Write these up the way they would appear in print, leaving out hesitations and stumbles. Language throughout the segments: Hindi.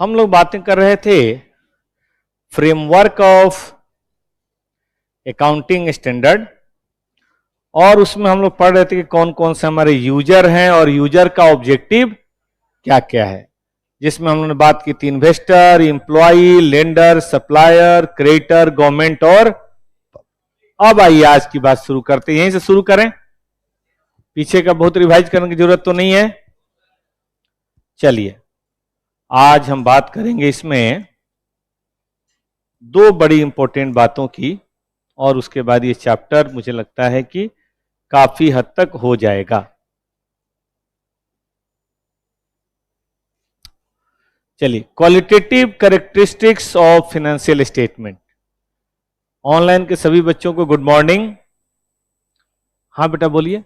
हम लोग बातें कर रहे थे फ्रेमवर्क ऑफ अकाउंटिंग स्टैंडर्ड, और उसमें हम लोग पढ़ रहे थे कि कौन कौन से हमारे यूजर हैं और यूजर का ऑब्जेक्टिव क्या क्या है, जिसमें हम लोगों ने बात की थी investor, employ, lender, supplier, creditor, government और। अब आइए आज की बात शुरू करते हैं, यहीं से शुरू करें, पीछे का बहुत रिवाइज करने की जरूरत तो नहीं है। चलिए आज हम बात करेंगे इसमें दो बड़ी इंपॉर्टेंट बातों की, और उसके बाद ये चैप्टर मुझे लगता है कि काफी हद तक हो जाएगा। चलिए, qualitative characteristics of financial statement. Online के सभी बच्चों को गुड मॉर्निंग। हाँ बेटा बोलिए,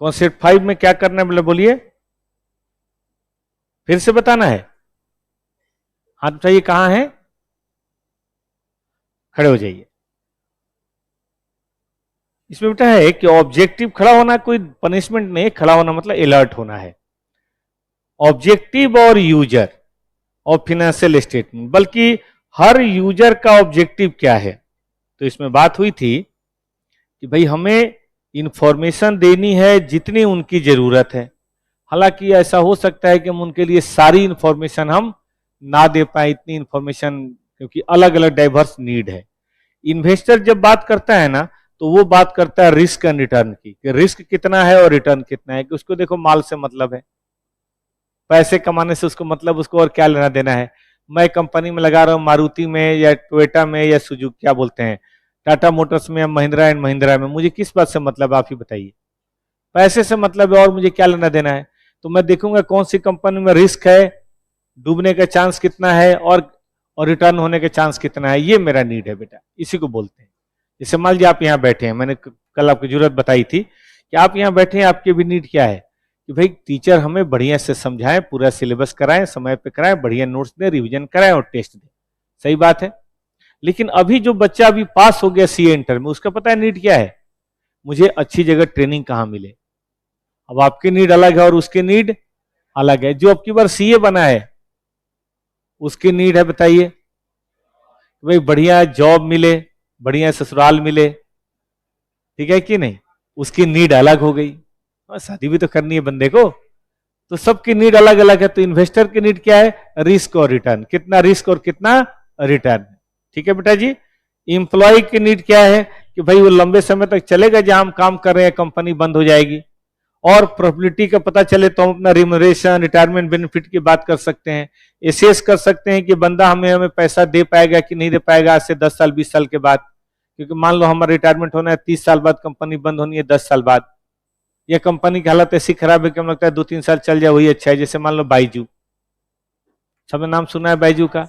कॉन्सेप्ट 5 में क्या करना है, बोलिए, फिर से बताना है। हाथ उठाइए, कहां है, खड़े हो जाइए। इसमें बेटा है कि ऑब्जेक्टिव खड़ा होना कोई पनिशमेंट नहीं, खड़ा होना मतलब अलर्ट होना है। ऑब्जेक्टिव और यूजर और फाइनेंशियल स्टेटमेंट, बल्कि हर यूजर का ऑब्जेक्टिव क्या है। तो इसमें बात हुई थी कि भाई हमें इंफॉर्मेशन देनी है जितनी उनकी जरूरत है। हालांकि ऐसा हो सकता है कि हम उनके लिए सारी इंफॉर्मेशन हम ना दे पाए, इतनी इंफॉर्मेशन, क्योंकि अलग अलग डाइवर्स नीड है। इन्वेस्टर जब बात करता है ना, तो वो बात करता है रिस्क एंड रिटर्न की, कि रिस्क कितना है और रिटर्न कितना है, कि उसको देखो माल से मतलब है, पैसे कमाने से उसको मतलब, उसको और क्या लेना देना है। मैं कंपनी में लगा रहा हूं, मारुति में या टोयोटा में या सुजुकी, क्या बोलते हैं, टाटा मोटर्स में या महिंद्रा एंड महिंद्रा में, मुझे किस बात से मतलब, आप ही बताइए। पैसे से मतलब है, और मुझे क्या लेना देना है। तो मैं देखूंगा कौन सी कंपनी में रिस्क है, डूबने का चांस कितना है, और रिटर्न होने का चांस कितना है। ये मेरा नीड है बेटा, इसी को बोलते हैं। जैसे मान लीजिए आप यहाँ बैठे हैं, मैंने कल आपकी जरूरत बताई थी कि आप यहाँ बैठे हैं, आपके भी नीड क्या है कि भाई टीचर हमें बढ़िया से समझाएं, पूरा सिलेबस कराएं, समय पे कराएं, बढ़िया नोट्स दें, रिवीजन कराएं और टेस्ट दें। सही बात है। लेकिन अभी जो बच्चा अभी पास हो गया सीए इंटर में, उसका पता है नीड क्या है, मुझे अच्छी जगह ट्रेनिंग कहाँ मिले। अब आपकी नीड अलग है और उसकी नीड अलग है। जो अब की बार सीए बना है उसकी नीड है, बताइए, भाई बढ़िया जॉब मिले, बढ़िया ससुराल मिले, ठीक है कि नहीं, उसकी नीड अलग हो गई। और शादी भी तो करनी है बंदे को, तो सबकी नीड अलग अलग है। तो इन्वेस्टर की नीड क्या है, रिस्क और रिटर्न, कितना रिस्क और कितना रिटर्न। ठीक है बेटा जी। एम्प्लॉय की नीड क्या है कि भाई वो लंबे समय तक चलेगा, जहां हम काम कर रहे हैं कंपनी बंद हो जाएगी। और प्रॉफिटेबिलिटी का पता चले तो हम अपना रिम्यूनरेशन, रिटायरमेंट बेनिफिट की बात कर सकते हैं, एसेस कर सकते हैं कि बंदा हमें पैसा दे पाएगा कि नहीं दे पाएगा आज से 10 साल 20 साल के बाद। क्योंकि मान लो हमारा रिटायरमेंट होना है 30 साल बाद, कंपनी बंद होनी है 10 साल बाद, या कंपनी की हालत ऐसी खराब है कि हमें लगता है 2-3 साल चल जाए वही अच्छा है। जैसे मान लो बाइजू, सबने नाम सुना है बाइजू का,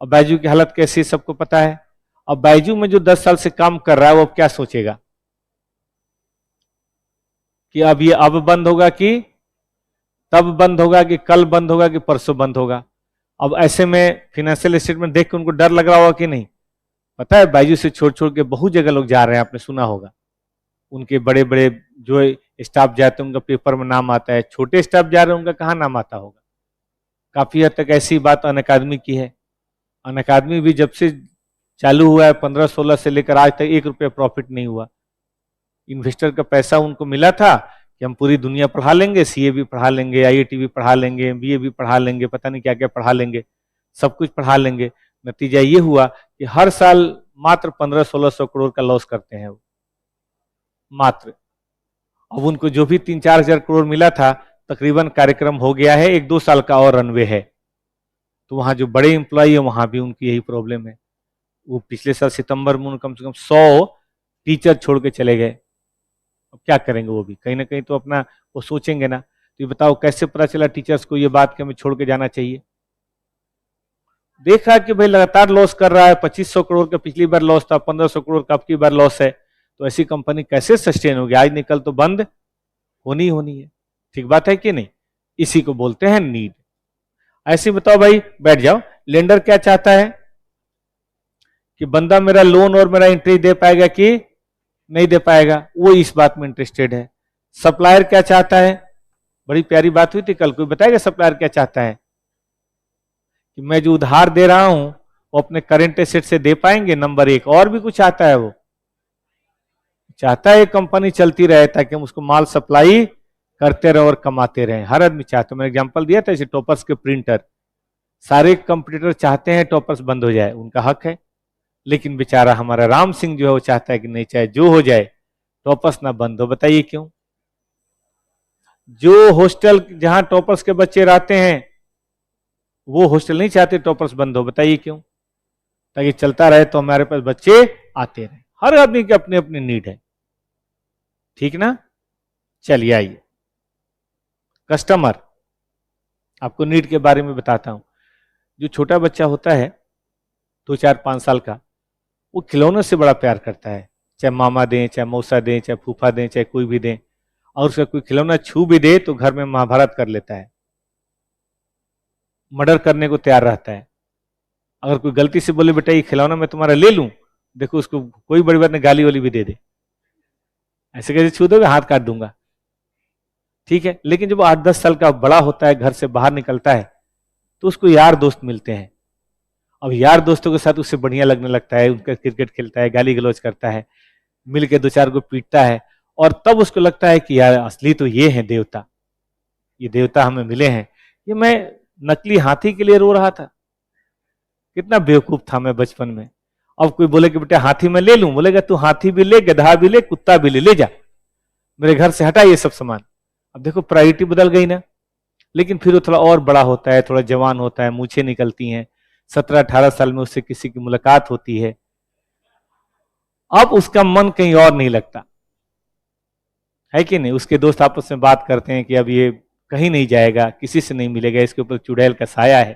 और बाइजू की हालत कैसी है सबको पता है। अब बाइजू में जो 10 साल से काम कर रहा है, वो अब क्या सोचेगा कि अब ये अब बंद होगा कि तब बंद होगा, कि कल बंद होगा, कि परसों बंद होगा। अब ऐसे में फाइनेंशियल स्टेटमेंट देख के उनको डर लग रहा होगा कि नहीं। पता है बाइजू से छोड़ छोड़ के बहुत जगह लोग जा रहे हैं, आपने सुना होगा। उनके बड़े बड़े जो स्टाफ जाते हैं उनका पेपर में नाम आता है, छोटे स्टाफ जा रहे हैं उनका कहाँ नाम आता होगा। काफी हद तक ऐसी बात अनअकादमी की है। अनअकादमी भी जब से चालू हुआ है 15-16 से लेकर आज तक 1 रुपया प्रॉफिट नहीं हुआ। इन्वेस्टर का पैसा उनको मिला था कि हम पूरी दुनिया पढ़ा लेंगे, सीए भी पढ़ा लेंगे, आईआईटी भी पढ़ा लेंगे, एमबीए भी पढ़ा लेंगे, पता नहीं क्या क्या पढ़ा लेंगे, सब कुछ पढ़ा लेंगे। नतीजा ये हुआ कि हर साल मात्र 1500-1600 करोड़ का लॉस करते हैं वो, मात्र। अब उनको जो भी 3-4 हजार करोड़ मिला था, तकरीबन कार्यक्रम हो गया है, 1-2 साल का और रनवे है। तो वहां जो बड़े एम्प्लॉय है वहां भी उनकी यही प्रॉब्लम है। वो पिछले साल सितंबर में कम से कम 100 टीचर छोड़ के चले गए। अब क्या करेंगे, वो भी कहीं ना कहीं तो अपना वो सोचेंगे ना। तो ये बताओ कैसे पता चला टीचर्स को ये बात कि हमें छोड़ के जाना चाहिए। देखा कि भाई लगातार लॉस कर रहा है, 2500 करोड़ का पिछली बार लॉस था, 1500 करोड़ का अब की बार लॉस है, तो ऐसी कंपनी कैसे सस्टेन होगी, आज निकल तो बंद होनी होनी है। ठीक बात है कि नहीं। इसी को बोलते हैं नीड। ऐसे बताओ भाई, बैठ जाओ, लेंडर क्या चाहता है कि बंदा मेरा लोन और मेरा इंटरेस्ट दे पाएगा कि नहीं दे पाएगा, वो इस बात में इंटरेस्टेड है। सप्लायर क्या चाहता है, बड़ी प्यारी बात हुई थी कल, कोई बताएगा सप्लायर क्या चाहता है। कि मैं जो उधार दे रहा हूं वो अपने करेंट एसेट से दे पाएंगे, नंबर एक। और भी कुछ आता है, वो चाहता है कंपनी चलती रहे ताकि हम उसको माल सप्लाई करते रहे और कमाते रहे। हर आदमी चाहता है। मैंने एग्जांपल दिया था जैसे टॉपर्स के प्रिंटर, सारे कंपटीटर चाहते हैं टॉपर्स बंद हो जाए, उनका हक है। लेकिन बेचारा हमारा राम सिंह जो है वो चाहता है कि नहीं, चाहे जो हो जाए टॉपर्स ना बंद हो। बताइए क्यों? जो हॉस्टल जहां टॉपर्स के बच्चे रहते हैं वो हॉस्टल नहीं चाहते टॉपर्स बंद हो। बताइए क्यों? ताकि चलता रहे तो हमारे पास बच्चे आते रहे। हर आदमी की अपनी अपनी नीड है, ठीक ना? चलिए आइए, कस्टमर, आपको नीड के बारे में बताता हूं। जो छोटा बच्चा होता है 2, 4, 5 साल का, वो खिलौनों से बड़ा प्यार करता है। चाहे मामा दें, चाहे मौसा दें, चाहे फूफा दें, चाहे कोई भी दें, और उसका कोई खिलौना छू भी दे तो घर में महाभारत कर लेता है, मर्डर करने को तैयार रहता है। अगर कोई गलती से बोले बेटा ये खिलौना मैं तुम्हारा ले लूं, देखो उसको कोई बड़ी बात नहीं, गाली वाली भी दे दे, ऐसे कैसे छू दोगे, हाथ काट दूंगा, ठीक है। लेकिन जब 8, 10 साल का बड़ा होता है, घर से बाहर निकलता है, तो उसको यार दोस्त मिलते हैं। अब यार दोस्तों के साथ उससे बढ़िया लगने लगता है, उनका क्रिकेट खेलता है, गाली गलौज करता है, मिल के 2, 4 को पीटता है, और तब उसको लगता है कि यार असली तो ये है देवता, ये देवता हमें मिले हैं। ये मैं नकली हाथी के लिए रो रहा था, कितना बेवकूफ था मैं बचपन में। अब कोई बोले कि बेटा हाथी मैं ले लूं, बोलेगा तू हाथी भी ले, गधा भी ले, कुत्ता भी ले जा, मेरे घर से हटा ये सब सामान। अब देखो प्रायोरिटी बदल गई ना। लेकिन फिर वो थोड़ा और बड़ा होता है, थोड़ा जवान होता है, मूछें निकलती हैं, 17, 18 साल में उससे किसी की मुलाकात होती है, अब उसका मन कहीं और नहीं लगता है कि नहीं। उसके दोस्त आपस में बात करते हैं कि अब ये कहीं नहीं जाएगा, किसी से नहीं मिलेगा, इसके ऊपर चुड़ैल का साया है,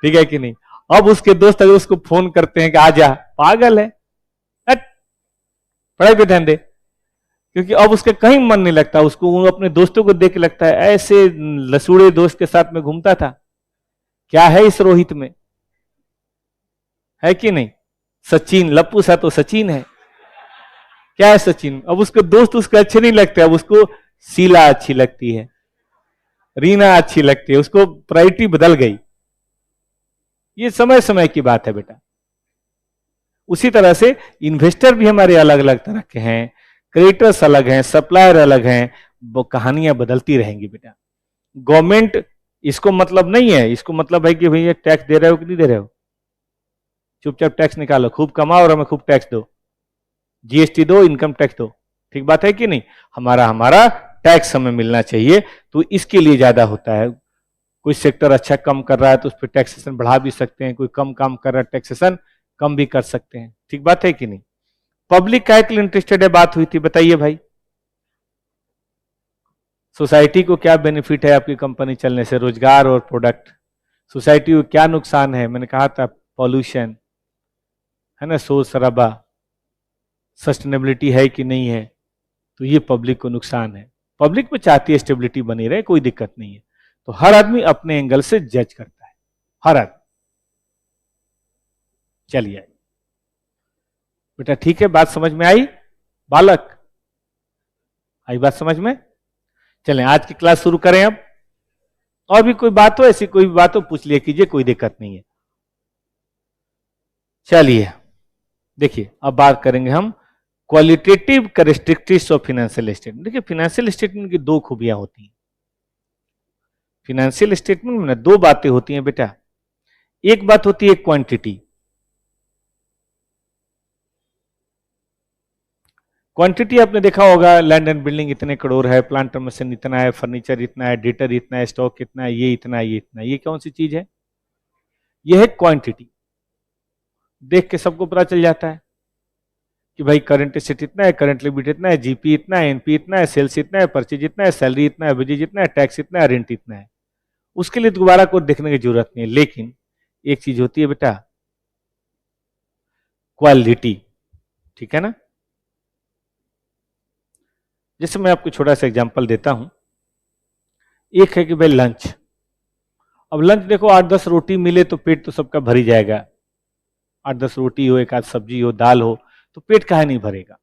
ठीक है कि नहीं। अब उसके दोस्त अगर उसको फोन करते हैं कि आ जा, पागल है, हट, पढ़ाई पे ध्यान दे, क्योंकि अब उसका कहीं मन नहीं लगता। उसको वो अपने दोस्तों को देख के लगता है ऐसे लसूड़े दोस्त के साथ में घूमता था, क्या है इस रोहित में, है कि नहीं। सचिन, लप्पू सा तो सचिन है, क्या है सचिन। अब उसके दोस्त उसके अच्छे नहीं लगते, अब उसको शीला अच्छी लगती है, रीना अच्छी लगती है, उसको प्रायोरिटी बदल गई। ये समय समय की बात है बेटा। उसी तरह से इन्वेस्टर भी हमारे अलग अलग तरह के हैं, क्रेडिटर्स अलग हैं, सप्लायर अलग हैं, वो कहानियां बदलती रहेंगी बेटा। गवर्नमेंट इसको मतलब नहीं है, इसको मतलब है कि भैया टैक्स दे रहे हो कि नहीं दे रहे हो, चुपचाप टैक्स निकालो, खूब कमाओ और हमें खूब टैक्स दो, जीएसटी दो, इनकम टैक्स दो, ठीक बात है कि नहीं। हमारा हमारा टैक्स हमें मिलना चाहिए, तो इसके लिए ज्यादा होता है। कोई सेक्टर अच्छा कम कर रहा है तो उस पर टैक्सेशन बढ़ा भी सकते हैं, कोई कम काम कर रहा है टैक्सेशन कम भी कर सकते हैं, ठीक बात है कि नहीं। पब्लिक क्या के लिए इंटरेस्टेड है, बात हुई थी, बताइए भाई। सोसाइटी को क्या बेनिफिट है आपकी कंपनी चलने से, रोजगार और प्रोडक्ट। सोसाइटी को क्या नुकसान है, मैंने कहा था पॉल्यूशन है ना, शोर शराबा, सस्टेनेबिलिटी है कि नहीं है, तो ये पब्लिक को नुकसान है। पब्लिक में चाहती है स्टेबिलिटी बनी रहे, कोई दिक्कत नहीं है। तो हर आदमी अपने एंगल से जज करता है, हर आदमी। चलिए बेटा, ठीक है, बात समझ में आई बालक, आई बात समझ में। चलें आज की क्लास शुरू करें अब। और भी कोई बात हो, ऐसी कोई भी बात हो पूछ लिया कीजिए, कोई दिक्कत नहीं है। चलिए देखिए, अब बात करेंगे हम qualitative characteristics of financial statement. देखिए फाइनेंशियल स्टेटमेंट की दो खूबियां होती हैं। फाइनेंशियल स्टेटमेंट में दो बातें होती हैं बेटा। एक बात होती है क्वांटिटी। क्वांटिटी आपने देखा होगा, लैंड एंड बिल्डिंग इतने करोड़ है, प्लांट मशीन इतना है, फर्नीचर इतना है, डेटर इतना है, स्टॉक इतना है, ये इतना है, ये इतना है। ये कौन सी चीज है, ये है क्वांटिटी। देख के सबको पता चल जाता है कि भाई करंट एसेट इतना है, करंट लिमिट इतना है, जीपी इतना है, एनपी इतना है, सेल्स इतना है, परचेज इतना है, सैलरी इतना है, वेजेज इतना है, टैक्स इतना है, रेंट इतना है। उसके लिए दोबारा कोई देखने की जरूरत नहीं है। लेकिन एक चीज होती है बेटा, क्वालिटी, ठीक है ना। जैसे मैं आपको छोटा सा एग्जांपल देता हूं। एक है कि भाई लंच। अब लंच देखो 8, 10 रोटी मिले तो पेट तो सबका भर ही जाएगा। 8, 10 रोटी हो, एक आध सब्जी हो, दाल हो, तो पेट काहे नहीं भरेगा।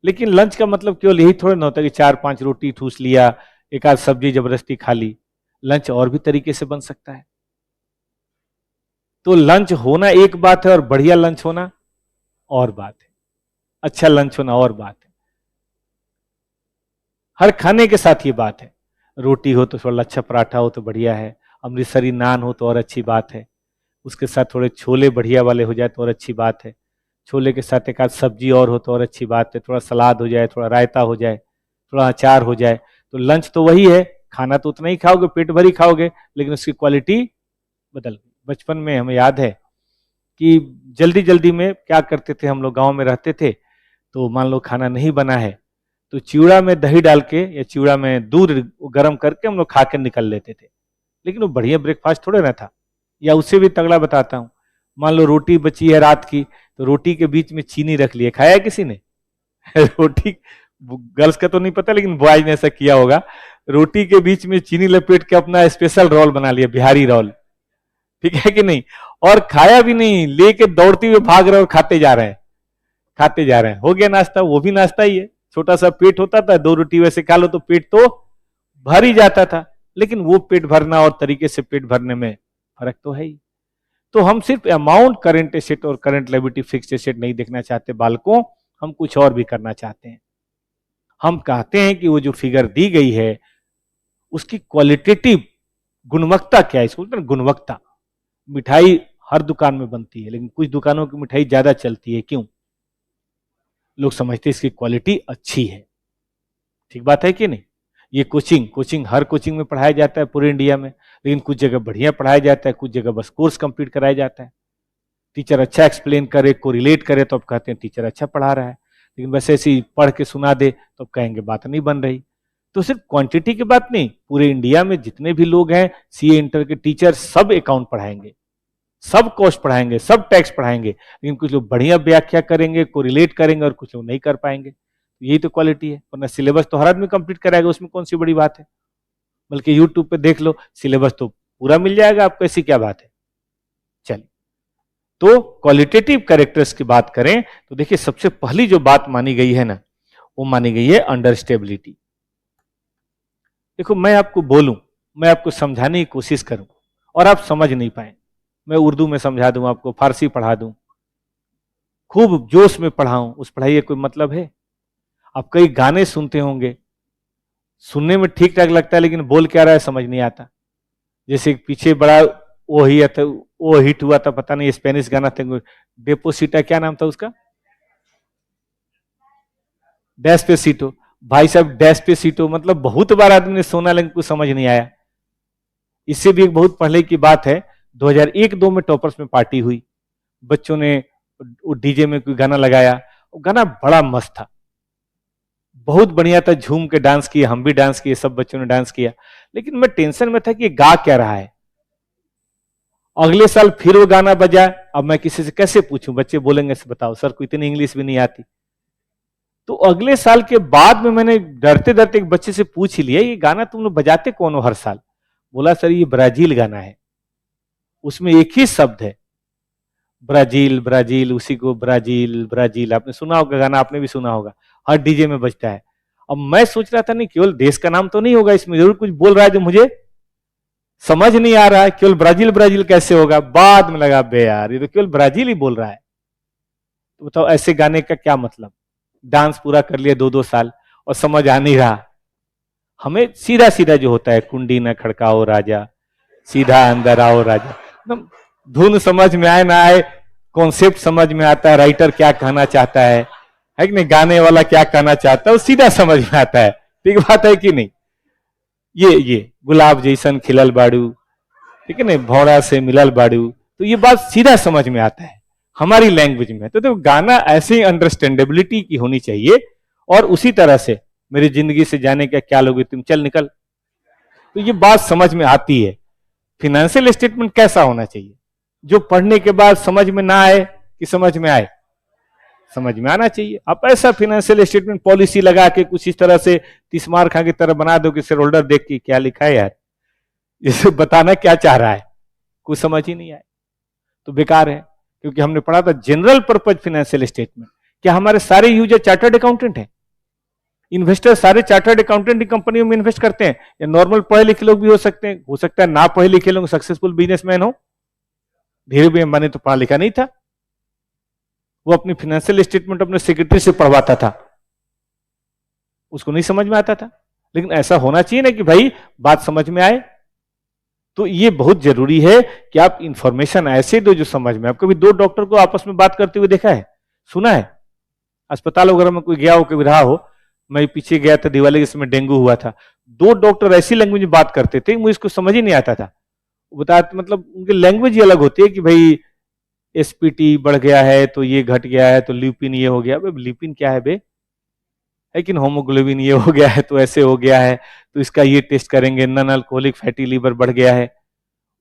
लेकिन लंच का मतलब केवल यही थोड़ा ना होता कि 4, 5 रोटी ठूस लिया, एक आध सब्जी जबरदस्ती खा ली। लंच और भी तरीके से बन सकता है। तो लंच होना एक बात है और बढ़िया लंच होना और बात है, अच्छा लंच होना और बात है। हर खाने के साथ ये बात है, रोटी हो तो थोड़ा अच्छा पराठा हो तो बढ़िया है, अमृतसरी नान हो तो और अच्छी बात है, उसके साथ थोड़े छोले बढ़िया वाले हो जाए तो और अच्छी बात है, छोले के साथ एक आध सब्जी और हो तो और अच्छी बात है, थोड़ा सलाद हो जाए, थोड़ा रायता हो जाए, थोड़ा अचार हो जाए। तो लंच तो वही है, खाना तो उतना ही खाओगे, पेट भर ही खाओगे, लेकिन उसकी क्वालिटी बदल गई। बचपन में हमें याद है कि जल्दी जल्दी में क्या करते थे, हम लोग गांव में रहते थे, तो मान लो खाना नहीं बना है तो चिवड़ा में दही डाल के या चिवड़ा में दूध गर्म करके हम लोग खा के निकल लेते थे, लेकिन वो बढ़िया ब्रेकफास्ट थोड़े ना था। या उससे भी तगड़ा बताता हूँ, मान लो रोटी बची है रात की, तो रोटी के बीच में चीनी रख लिए, खाया है किसी ने? रोटी, गर्ल्स का तो नहीं पता लेकिन बॉयज ने ऐसा किया होगा, रोटी के बीच में चीनी लपेट के अपना स्पेशल रोल बना लिया, बिहारी रोल, ठीक है कि नहीं? और खाया भी नहीं, लेके दौड़ते हुए भाग रहे और खाते जा रहे हैं, खाते जा रहे हैं। हो गया नाश्ता, वो भी नाश्ता ही है, छोटा सा पेट होता था, 2 रोटी वैसे खा लो तो पेट तो भर ही जाता था, लेकिन वो पेट भरना और तरीके से पेट भरने में फर्क तो है ही। तो हम सिर्फ अमाउंट, करंट एसेट और करंट लायबिलिटी, फिक्स्ड एसेट नहीं देखना चाहते बालकों, हम कुछ और भी करना चाहते हैं। हम कहते हैं कि वो जो फिगर दी गई है उसकी क्वालिटेटिव गुणवत्ता क्या है, इसको गुणवत्ता। मिठाई हर दुकान में बनती है, लेकिन कुछ दुकानों की मिठाई ज्यादा चलती है, क्यों? लोग समझते हैं इसकी क्वालिटी अच्छी है, ठीक बात है कि नहीं? ये कोचिंग हर कोचिंग में पढ़ाया जाता है पूरे इंडिया में, लेकिन कुछ जगह बढ़िया पढ़ाया जाता है, कुछ जगह बस कोर्स कंप्लीट कराया जाता है। टीचर अच्छा एक्सप्लेन करे, कोरिलेट करे तो आप कहते हैं टीचर अच्छा पढ़ा रहा है, लेकिन बस ऐसे ही पढ़ के सुना दे तो आप कहेंगे बात नहीं बन रही। तो सिर्फ क्वांटिटी की बात नहीं, पूरे इंडिया में जितने भी लोग हैं सीए इंटर के टीचर सब अकाउंट पढ़ाएंगे, सब कॉस्ट पढ़ाएंगे, सब टैक्स पढ़ाएंगे, लेकिन कुछ लोग बढ़िया व्याख्या करेंगे, कोरिलेट करेंगे और कुछ लोग नहीं कर पाएंगे। यही तो क्वालिटी है, वरना सिलेबस तो हर आदमी कंप्लीट कराएगा, उसमें कौन सी बड़ी बात है? बल्कि यूट्यूब पे देख लो, सिलेबस तो पूरा मिल जाएगा आपको, ऐसी क्या बात है? चलिए, तो क्वालिटेटिव कैरेक्टर्स की बात करें तो देखिए सबसे पहली जो बात मानी गई है ना, वो मानी गई है अंडरस्टेबिलिटी। देखो मैं आपको बोलूं, मैं आपको समझाने की कोशिश करूं और आप समझ नहीं पाए, मैं उर्दू में समझा दूं आपको, फारसी पढ़ा दूं, खूब जोश में पढ़ाऊं, उस पढ़ाई का कोई मतलब है? आप कई गाने सुनते होंगे, सुनने में ठीक ठाक लगता है लेकिन बोल क्या रहा है समझ नहीं आता। जैसे पीछे बड़ा वो हिट हुआ था, पता नहीं स्पेनिश गाना था, डेपोसिटा, क्या नाम था उसका? डेस्पेसिटो। भाई साहब डेस्पेसिटो मतलब बहुत बार आदमी ने सुना लेकिन कुछ समझ नहीं आया। इससे भी एक बहुत पहले की बात है, 2001-2 में टॉपर्स में पार्टी हुई, बच्चों ने डीजे में कोई गाना लगाया, वो गाना बड़ा मस्त था, बहुत बढ़िया था, झूम के डांस किए, हम भी डांस किए, सब बच्चों ने डांस किया, लेकिन मैं टेंशन में था कि ये गा क्या रहा है। अगले साल फिर वो गाना बजा, अब मैं किसी से कैसे पूछूं, बच्चे बोलेंगे बताओ सर को इतनी इंग्लिश भी नहीं आती। तो अगले साल के बाद में मैंने डरते डरते एक बच्चे से पूछ ही लिया, ये गाना तुम लोग बजाते कौन हो हर साल? बोला सर ये ब्राजील गाना है, उसमें एक ही शब्द है ब्राजील ब्राजील, उसी को ब्राजील ब्राजील, आपने सुना होगा गाना, आपने भी सुना होगा, हर डीजे में बजता है। अब मैं सोच रहा था नहीं केवल देश का नाम तो नहीं होगा इसमें, जरूर कुछ बोल रहा है जो मुझे समझ नहीं आ रहा है, केवल ब्राजील ब्राजील कैसे होगा? बाद में लगा बे यार ये तो केवल ब्राजील ही बोल रहा है। तो बताओ ऐसे गाने का क्या मतलब? डांस पूरा कर लिया 2-2 साल और समझ आ नहीं रहा। हमें सीधा सीधा जो होता है, कुंडी न खड़काओ राजा, सीधा अंदर आओ राजा, एकदम धुन समझ में आए ना आए, कॉन्सेप्ट समझ में आता है, राइटर क्या कहना चाहता है कि नहीं, गाने वाला क्या कहना चाहता है, वो सीधा समझ में आता है, ठीक बात है कि नहीं? ये गुलाब जैसन खिलल बाड़ू, ठीक है ना, भौरा से मिलल बाड़ू, तो ये बात सीधा समझ में आता है हमारी लैंग्वेज में। तो गाना ऐसे ही अंडरस्टैंडेबिलिटी की होनी चाहिए, और उसी तरह से मेरी जिंदगी से जाने का क्या लोगे तुम, चल निकल, तो ये बात समझ में आती है। फिनेंशियल स्टेटमेंट कैसा होना चाहिए, जो पढ़ने के बाद समझ में ना आए कि समझ में आए? समझ में आना चाहिए। आप ऐसा फिनेंशियल स्टेटमेंट पॉलिसी लगा के कुछ इस तरह से तिस्मार खां की तरह बना दो कि शेयर होल्डर देख के क्या लिखा है यार, इसे बताना क्या चाह रहा है, कुछ समझ ही नहीं आए, तो बेकार है। क्योंकि हमने पढ़ा था जनरल पर्पज फाइनेंशियल स्टेटमेंट, क्या हमारे सारे यूजर चार्टर्ड अकाउंटेंट हैं? इन्वेस्टर सारे चार्टर्ड अकाउंटेंट की कंपनियों में इन्वेस्ट करते हैं, या नॉर्मल पढ़े लिखे लोग भी हो सकते हैं? हो सकता है ना पढ़े लिखे लोग सक्सेसफुल बिजनेसमैन हो, धीरे भाई अंबानी तो पढ़ा लिखा नहीं था, वो अपनी फाइनेंशियल स्टेटमेंट अपने सेक्रेटरी से पढ़वाता था, उसको नहीं समझ में आता था। लेकिन ऐसा होना चाहिए ना कि भाई बात समझ में आए। तो ये बहुत जरूरी है कि आप इंफॉर्मेशन ऐसे दो जो समझ में। आप कभी दो डॉक्टर को आपस में बात करते हुए देखा है, सुना है? अस्पताल वगैरह में कोई गया हो, कभी रहा हो, मैं पीछे गया था दिवाली के समय, डेंगू हुआ था, दो डॉक्टर ऐसी लैंग्वेज में बात करते थे मुझे इसको समझ ही नहीं आता था। बताते मतलब उनकी लैंग्वेज ही अलग होती है कि भाई एसपीटी बढ़ गया है तो ये घट गया है, तो ल्यूपिन ये हो गया। ल्यूपिन क्या है बे? लेकिन होमोग्लोबिन ये हो गया है तो ऐसे हो गया है, तो इसका ये टेस्ट करेंगे, नॉन अल्कोहलिक फैटी लीवर बढ़ गया है।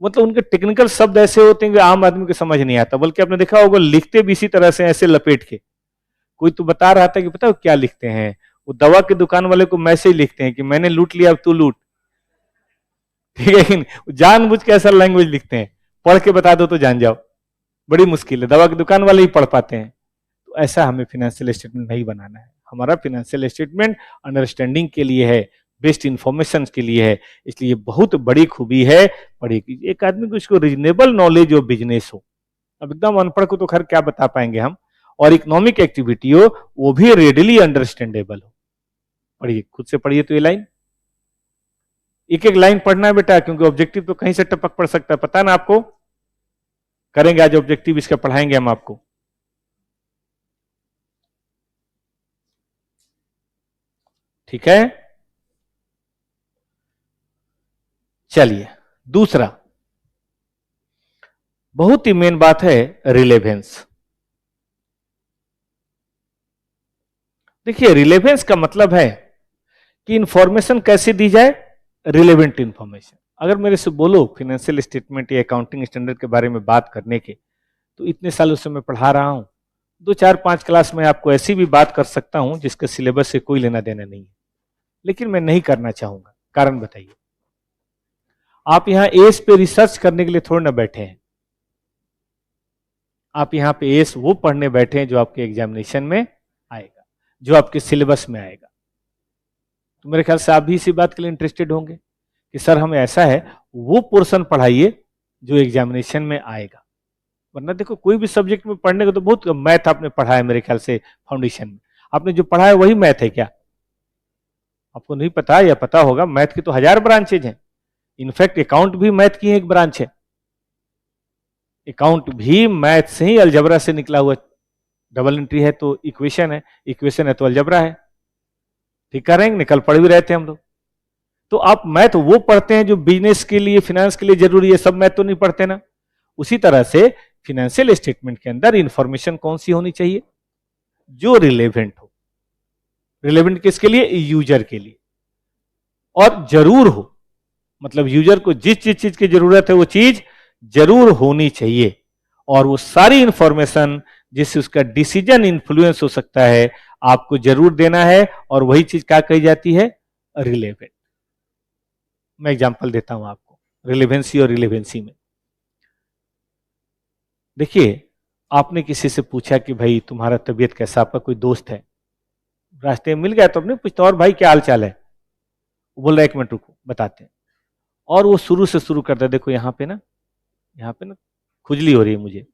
मतलब उनके टेक्निकल शब्द ऐसे होते हैं कि आम आदमी को समझ नहीं आता, बल्कि आपने देखा होगा लिखते भी इसी तरह से ऐसे लपेट के। कोई तो बता रहा था कि पता है क्या लिखते हैं, वो दवा की दुकान वाले को मैसेज लिखते हैं कि मैंने लूट लिया अब तू लूट, ठीक है? लेकिन जानबूझ के ऐसा लैंग्वेज लिखते हैं, पढ़ के बता दो तो जान जाओ, बड़ी मुश्किल है, दवा की दुकान वाले ही पढ़ पाते हैं। तो ऐसा हमें फाइनेंशियल स्टेटमेंट नहीं बनाना है। हमारा फाइनेंशियल स्टेटमेंट अंडरस्टैंडिंग के लिए है, बेस्ट इंफॉर्मेशन के लिए है। इसलिए बहुत बड़ी खूबी है पढ़ी एक आदमी को इसको रीजनेबल नॉलेज ऑफ बिजनेस हो। अब एकदम अनपढ़ को तो खैर क्या बता पाएंगे हम, और इकोनॉमिक एक्टिविटी हो वो भी रेडिली अंडरस्टैंडेबल हो। पढ़िए, खुद से पढ़िए तो ये लाइन, एक एक लाइन पढ़ना है बेटा, क्योंकि ऑब्जेक्टिव तो कहीं से टपक पड़ सकता है, पता ना आपको। करेंगे आज ऑब्जेक्टिव, इसका पढ़ाएंगे हम आपको। ठीक है, चलिए दूसरा बहुत ही मेन बात है, रिलेवेंस। देखिए रिलेवेंस का मतलब है कि इंफॉर्मेशन कैसे दी जाए, रिलेवेंट इंफॉर्मेशन। अगर मेरे से बोलो फाइनेंशियल स्टेटमेंट या अकाउंटिंग स्टैंडर्ड के बारे में बात करने के, तो इतने सालों से मैं पढ़ा रहा हूं, 2 4 5 क्लास में आपको ऐसी भी बात कर सकता हूं जिसके सिलेबस से कोई लेना देना नहीं है, लेकिन मैं नहीं करना चाहूंगा। कारण बताइए? आप यहां एस पे रिसर्च करने के लिए थोड़ी ना बैठे हैं, आप यहां पे एस वो पढ़ने बैठे हैं जो आपके एग्जामिनेशन में आएगा, जो आपके सिलेबस में आएगा। तो मेरे ख्याल से आप भी इसी बात के लिए इंटरेस्टेड होंगे कि सर हमें ऐसा है वो पोर्शन पढ़ाइए जो एग्जामिनेशन में आएगा। वरना देखो कोई भी सब्जेक्ट में पढ़ने को तो बहुत, मैथ आपने पढ़ा है मेरे ख्याल से फाउंडेशन में, आपने जो पढ़ा है वही मैथ है क्या? आपको नहीं पता या पता होगा, मैथ की तो 1000 ब्रांचेज हैं। इनफैक्ट अकाउंट भी मैथ की एक ब्रांच है, अकाउंट भी मैथ से ही, अलजबरा से निकला हुआ। डबल एंट्री है तो इक्वेशन है, इक्वेशन है तो अलजबरा है। ठीक कर रहे हैं, निकल पढ़ भी रहे थे हम लोग। तो आप मैथ वो पढ़ते हैं जो बिजनेस के लिए, फिनेंस के लिए जरूरी है, सब मैथ तो नहीं पढ़ते ना। उसी तरह से फिनेंशियल स्टेटमेंट के अंदर इंफॉर्मेशन कौन सी होनी चाहिए, जो रिलेवेंट हो। रिलेवेंट किसके लिए? यूजर के लिए, और जरूर हो, मतलब यूजर को जिस जिस चीज की जरूरत है वो चीज जरूर होनी चाहिए, और वो सारी इंफॉर्मेशन जिससे उसका डिसीजन इन्फ्लुएंस हो सकता है आपको जरूर देना है। और वही चीज क्या कही जाती है? रिलेवेंट। मैं एग्जांपल देता हूं आपको रिलेवेंसी और रिलेवेंसी में। देखिए, आपने किसी से पूछा कि भाई तुम्हारा तबीयत कैसा, आपका कोई दोस्त है, रास्ते में मिल गया तो आपने पूछता और भाई क्या हाल चाल है? वो बोल रहा 1 मिनट रुको बताते हैं, और वो शुरू से शुरू करता है, देखो यहाँ पे ना खुजली हो रही है मुझे,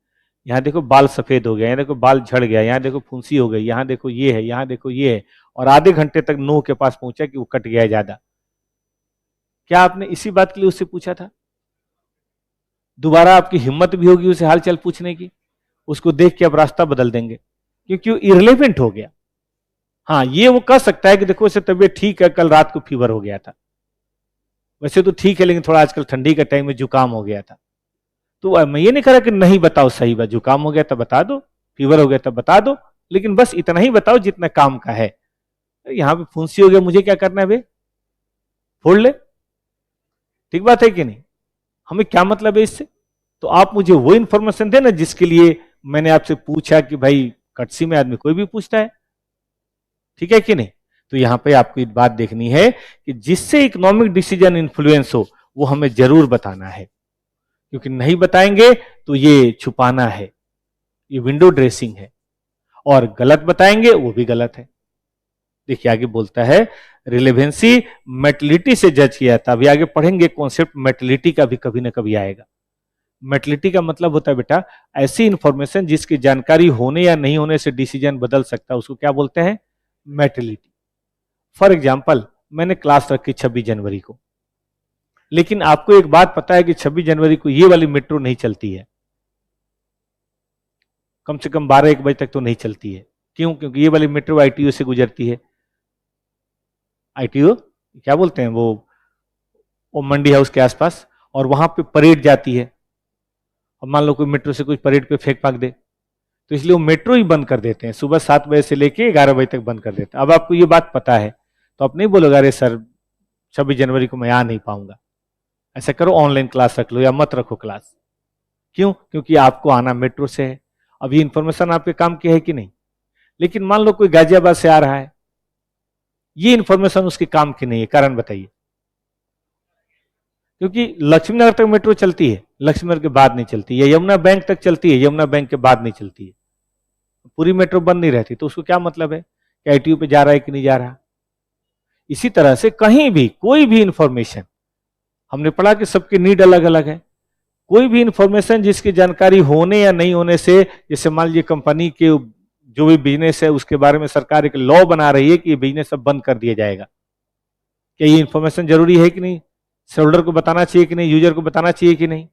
यहाँ देखो बाल सफेद हो गया, यहाँ देखो बाल झड़ गया, यहाँ देखो फुंसी हो गई, यहाँ देखो ये है, यहाँ देखो ये है, और आधे घंटे तक नोह के पास पहुंचा कि वो कट गया है ज्यादा। क्या आपने इसी बात के लिए उससे पूछा था? दोबारा आपकी हिम्मत भी होगी उसे हालचाल पूछने की? उसको देख के आप रास्ता बदल देंगे, क्योंकि वो इररिलेवेंट हो गया। हाँ, ये वो कह सकता है कि देखो इसे तबीयत ठीक है, कल रात को फीवर हो गया था, वैसे तो ठीक है लेकिन थोड़ा आजकल ठंडी का टाइम में जुकाम हो गया था। तो मैं ये नहीं कह रहा कि नहीं बताओ, सही बात, जुकाम हो गया तब बता दो, फीवर हो गया तब बता दो, लेकिन बस इतना ही बताओ जितना काम का है। यहाँ पे फुंसी हो गया, मुझे क्या करना है बे? फोड़ ले। ठीक बात है कि नहीं? हमें क्या मतलब है इससे? तो आप मुझे वो इंफॉर्मेशन देना जिसके लिए मैंने आपसे पूछा कि भाई कटसी में आदमी कोई भी पूछता है, ठीक है कि नहीं? तो यहां पे आपको एक बात देखनी है कि जिससे इकोनॉमिक डिसीजन इन्फ्लुएंस हो वो हमें जरूर बताना है, क्योंकि नहीं बताएंगे तो ये छुपाना है, ये विंडो ड्रेसिंग है, और गलत बताएंगे वो भी गलत है। देखिए आगे बोलता है, रिलेवेंसी मेटलिटी से जज किया था। अभी आगे पढ़ेंगे कॉन्सेप्ट मेटलिटी का भी कभी ना कभी आएगा। मेटलिटी का मतलब होता है बेटा ऐसी इंफॉर्मेशन जिसकी जानकारी होने या नहीं होने से डिसीजन बदल सकता है, उसको क्या बोलते हैं? मेटलिटी। फॉर एग्जाम्पल, मैंने क्लास रखी 26 जनवरी को, लेकिन आपको एक बात पता है कि 26 जनवरी को ये वाली मेट्रो नहीं चलती है, कम से कम 12-1 बजे तक तो नहीं चलती है। क्यों? क्योंकि ये वाली मेट्रो आईटीओ से गुजरती है। आईटीओ क्या बोलते हैं वो मंडी हाउस के आसपास, और वहां पे परेड जाती है। अब मान लो कोई मेट्रो से कुछ परेड पे फेंक फाक दे, तो इसलिए वो मेट्रो ही बंद कर देते हैं, सुबह 7 बजे से लेके 11 बजे तक बंद कर देते हैं। अब आपको ये बात पता है तो आप नहीं बोलोगे अरे सर 26 जनवरी को मैं आ नहीं पाऊंगा। ऐसा करो, ऑनलाइन क्लास रख लो या मत रखो क्लास। क्यों? क्योंकि आपको आना मेट्रो से है। अब ये इंफॉर्मेशन आपके काम की है कि नहीं? लेकिन मान लो कोई गाजियाबाद से आ रहा है, ये इंफॉर्मेशन उसके काम की नहीं है, कारण बताइए? क्योंकि लक्ष्मीनगर तक मेट्रो चलती है, लक्ष्मीनगर के बाद नहीं चलती, या यमुना बैंक तक चलती है, यमुना बैंक के बाद नहीं चलती है। पूरी मेट्रो बंद नहीं रहती, तो उसको क्या मतलब है कि आईटीयू पे जा रहा है कि नहीं जा रहा? इसी तरह से कहीं भी कोई भी इंफॉर्मेशन, हमने पढ़ा कि सबकी नीड अलग अलग है। कोई भी इंफॉर्मेशन जिसकी जानकारी होने या नहीं होने से, जैसे मान लीजिए कंपनी के जो भी बिजनेस है उसके बारे में सरकार एक लॉ बना रही है कि ये बिजनेस सब बंद कर दिया जाएगा, क्या ये इंफॉर्मेशन जरूरी है कि नहीं? शेयरहोल्डर को बताना चाहिए कि नहीं? यूजर को बताना चाहिए कि नहीं?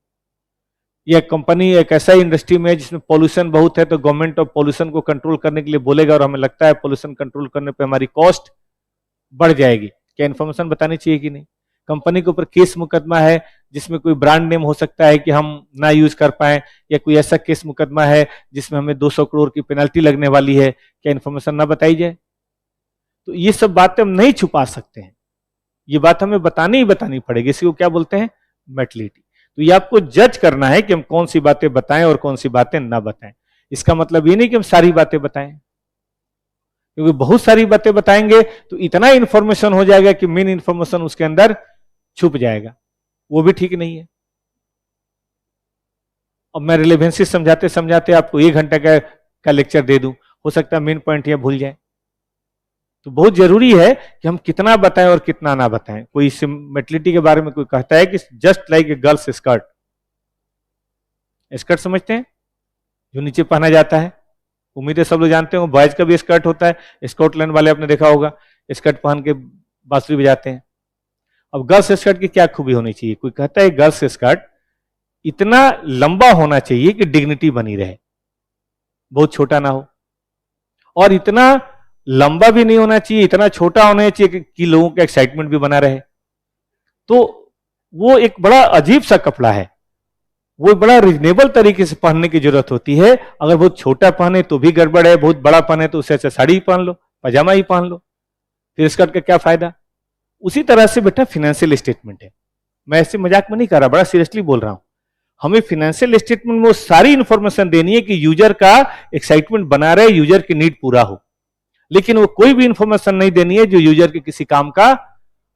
यह कंपनी एक ऐसा इंडस्ट्री में है जिसमें पॉल्यूशन बहुत है, तो गवर्नमेंट ऑफ पॉल्यूशन को कंट्रोल करने के लिए बोलेगा, और हमें लगता है पॉल्यूशन कंट्रोल करने पे हमारी कॉस्ट बढ़ जाएगी, क्या इन्फॉर्मेशन बतानी चाहिए कि नहीं? कंपनी के ऊपर केस मुकदमा है जिसमें कोई ब्रांड नेम हो सकता है कि हम ना यूज कर पाए, या कोई ऐसा केस मुकदमा है जिसमें हमें 200 करोड़ की पेनल्टी लगने वाली है, क्या इन्फॉर्मेशन ना बताई जाए? तो ये सब बातें हम नहीं छुपा सकते हैं, ये बात हमें बतानी ही बतानी पड़ेगी। इसी को क्या बोलते हैं? मेटलिटी। तो ये आपको जज करना है कि हम कौन सी बातें बताएं और कौन सी बातें ना बताएं। इसका मतलब ये नहीं कि हम सारी बातें बताएं, क्योंकि बहुत सारी बातें बताएंगे तो इतना इंफॉर्मेशन हो जाएगा कि मेन इंफॉर्मेशन उसके अंदर छुप जाएगा, वो भी ठीक नहीं है। अब मैं रिलेवेंसी समझाते समझाते आपको 1 घंटा का लेक्चर दे दूं, हो सकता है मेन पॉइंट यह भूल जाए। तो बहुत जरूरी है कि हम कितना बताएं और कितना ना बताएं। कोई मेटलिटी के बारे में कोई कहता है कि just like a girls skirt, skirt समझते हैं जो नीचे पहना जाता है, उम्मीद है सब लोग जानते हो। बॉयज का भी स्कर्ट होता है, स्कॉटलैंड वाले आपने देखा होगा, स्कर्ट पहन के बांसुरी बजाते हैं। अब गर्ल्स स्कर्ट की क्या खूबी होनी चाहिए? कोई कहता है गर्ल्स स्कर्ट इतना लंबा होना चाहिए कि डिग्निटी बनी रहे, बहुत छोटा ना हो, और इतना लंबा भी नहीं होना चाहिए, इतना छोटा होना चाहिए कि लोगों का एक्साइटमेंट भी बना रहे। तो वो एक बड़ा अजीब सा कपड़ा है, वो बड़ा रिजनेबल तरीके से पहनने की जरूरत होती है। अगर बहुत छोटा पहने तो भी गड़बड़ है, बहुत बड़ा पहने तो उससे अच्छा साड़ी ही पहन लो, पजामा ही पहन लो, फिर स्कर्ट का क्या फायदा? उसी तरह से बेटा फाइनेंशियल स्टेटमेंट है, मैं ऐसे मजाक में नहीं कर रहा, बड़ा सीरियसली बोल रहा हूं। हमें फाइनेंशियल स्टेटमेंट में वो सारी इंफॉर्मेशन देनी है कि यूजर का एक्साइटमेंट बना रहे, यूजर की नीड पूरा हो, लेकिन वो कोई भी इंफॉर्मेशन नहीं देनी है जो यूजर के किसी काम का,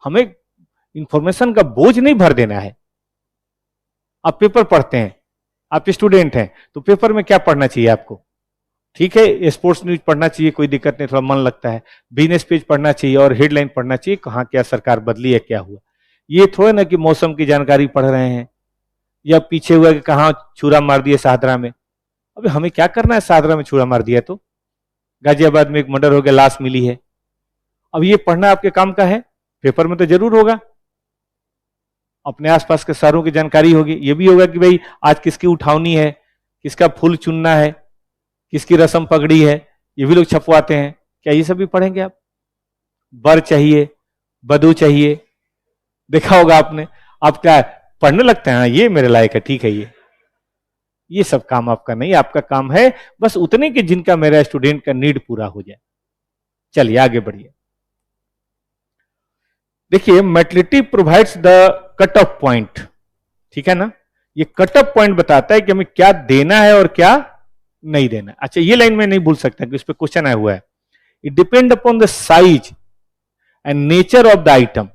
हमें इंफॉर्मेशन का बोझ नहीं भर देना है। आप पेपर पढ़ते हैं, आप स्टूडेंट हैं, तो पेपर में क्या पढ़ना चाहिए आपको? ठीक है, स्पोर्ट्स न्यूज पढ़ना चाहिए, कोई दिक्कत नहीं, थोड़ा मन लगता है। बिजनेस पेज पढ़ना चाहिए और हेडलाइन पढ़ना चाहिए, कहाँ क्या सरकार बदली है, क्या हुआ। ये थोड़ा ना कि मौसम की जानकारी पढ़ रहे हैं या पीछे हुआ कि कहाँ छुरा मार दिया शाहदरा में। अबे हमें क्या करना है शाहदरा में छुरा मार दिया तो? गाजियाबाद में एक मर्डर हो गया, लाश मिली है। अब ये पढ़ना आपके काम का है? पेपर में तो जरूर होगा। अपने आसपास के शहरों की जानकारी होगी, ये भी होगा कि भाई आज किसकी उठावनी है, किसका फूल चुनना है, किसकी रस्म पगड़ी है, ये भी लोग छपवाते हैं। क्या ये सब भी पढ़ेंगे आप? बर चाहिए, बधू चाहिए, देखा होगा आपने। आप क्या पढ़ने लगते हैं? हाँ, ये मेरे लायक है, ठीक है। ये सब काम आपका नहीं, आपका काम है बस उतने कि जिनका मेरा स्टूडेंट का नीड पूरा हो जाए। चलिए आगे बढ़िए। देखिए, mortality provides the cut off point, ठीक है ना? ये कट ऑफ पॉइंट बताता है कि हमें क्या देना है और क्या नहीं देना। अच्छा, ये लाइन में नहीं भूल सकता कि उस पर क्वेश्चन आया हुआ है। It depend upon the size and nature of the item.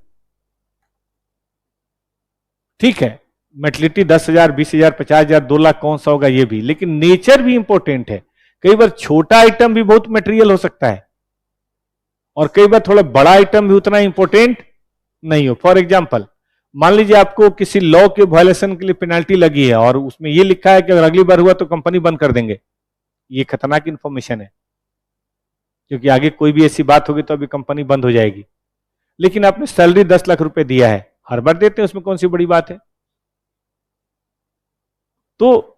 ठीक है, मेटलिटी 10,000, 20,000, 50,000, 2 लाख कौन सा होगा ये भी, लेकिन नेचर भी इंपॉर्टेंट है। कई बार छोटा आइटम भी बहुत मटेरियल हो सकता है और कई बार थोड़ा बड़ा आइटम भी उतना इंपॉर्टेंट नहीं हो। फॉर एग्जाम्पल, मान लीजिए आपको किसी लॉ के वायलेशन के लिए पेनाल्टी लगी है और उसमें ये लिखा है कि अगर अगली बार हुआ तो कंपनी बंद कर देंगे, ये खतरनाक इंफॉर्मेशन है, क्योंकि आगे कोई भी ऐसी बात होगी तो अभी कंपनी बंद हो जाएगी। लेकिन आपने सैलरी 10 लाख रुपए दिया है, हर बार देते हैं, उसमें कौन सी बड़ी बात है। तो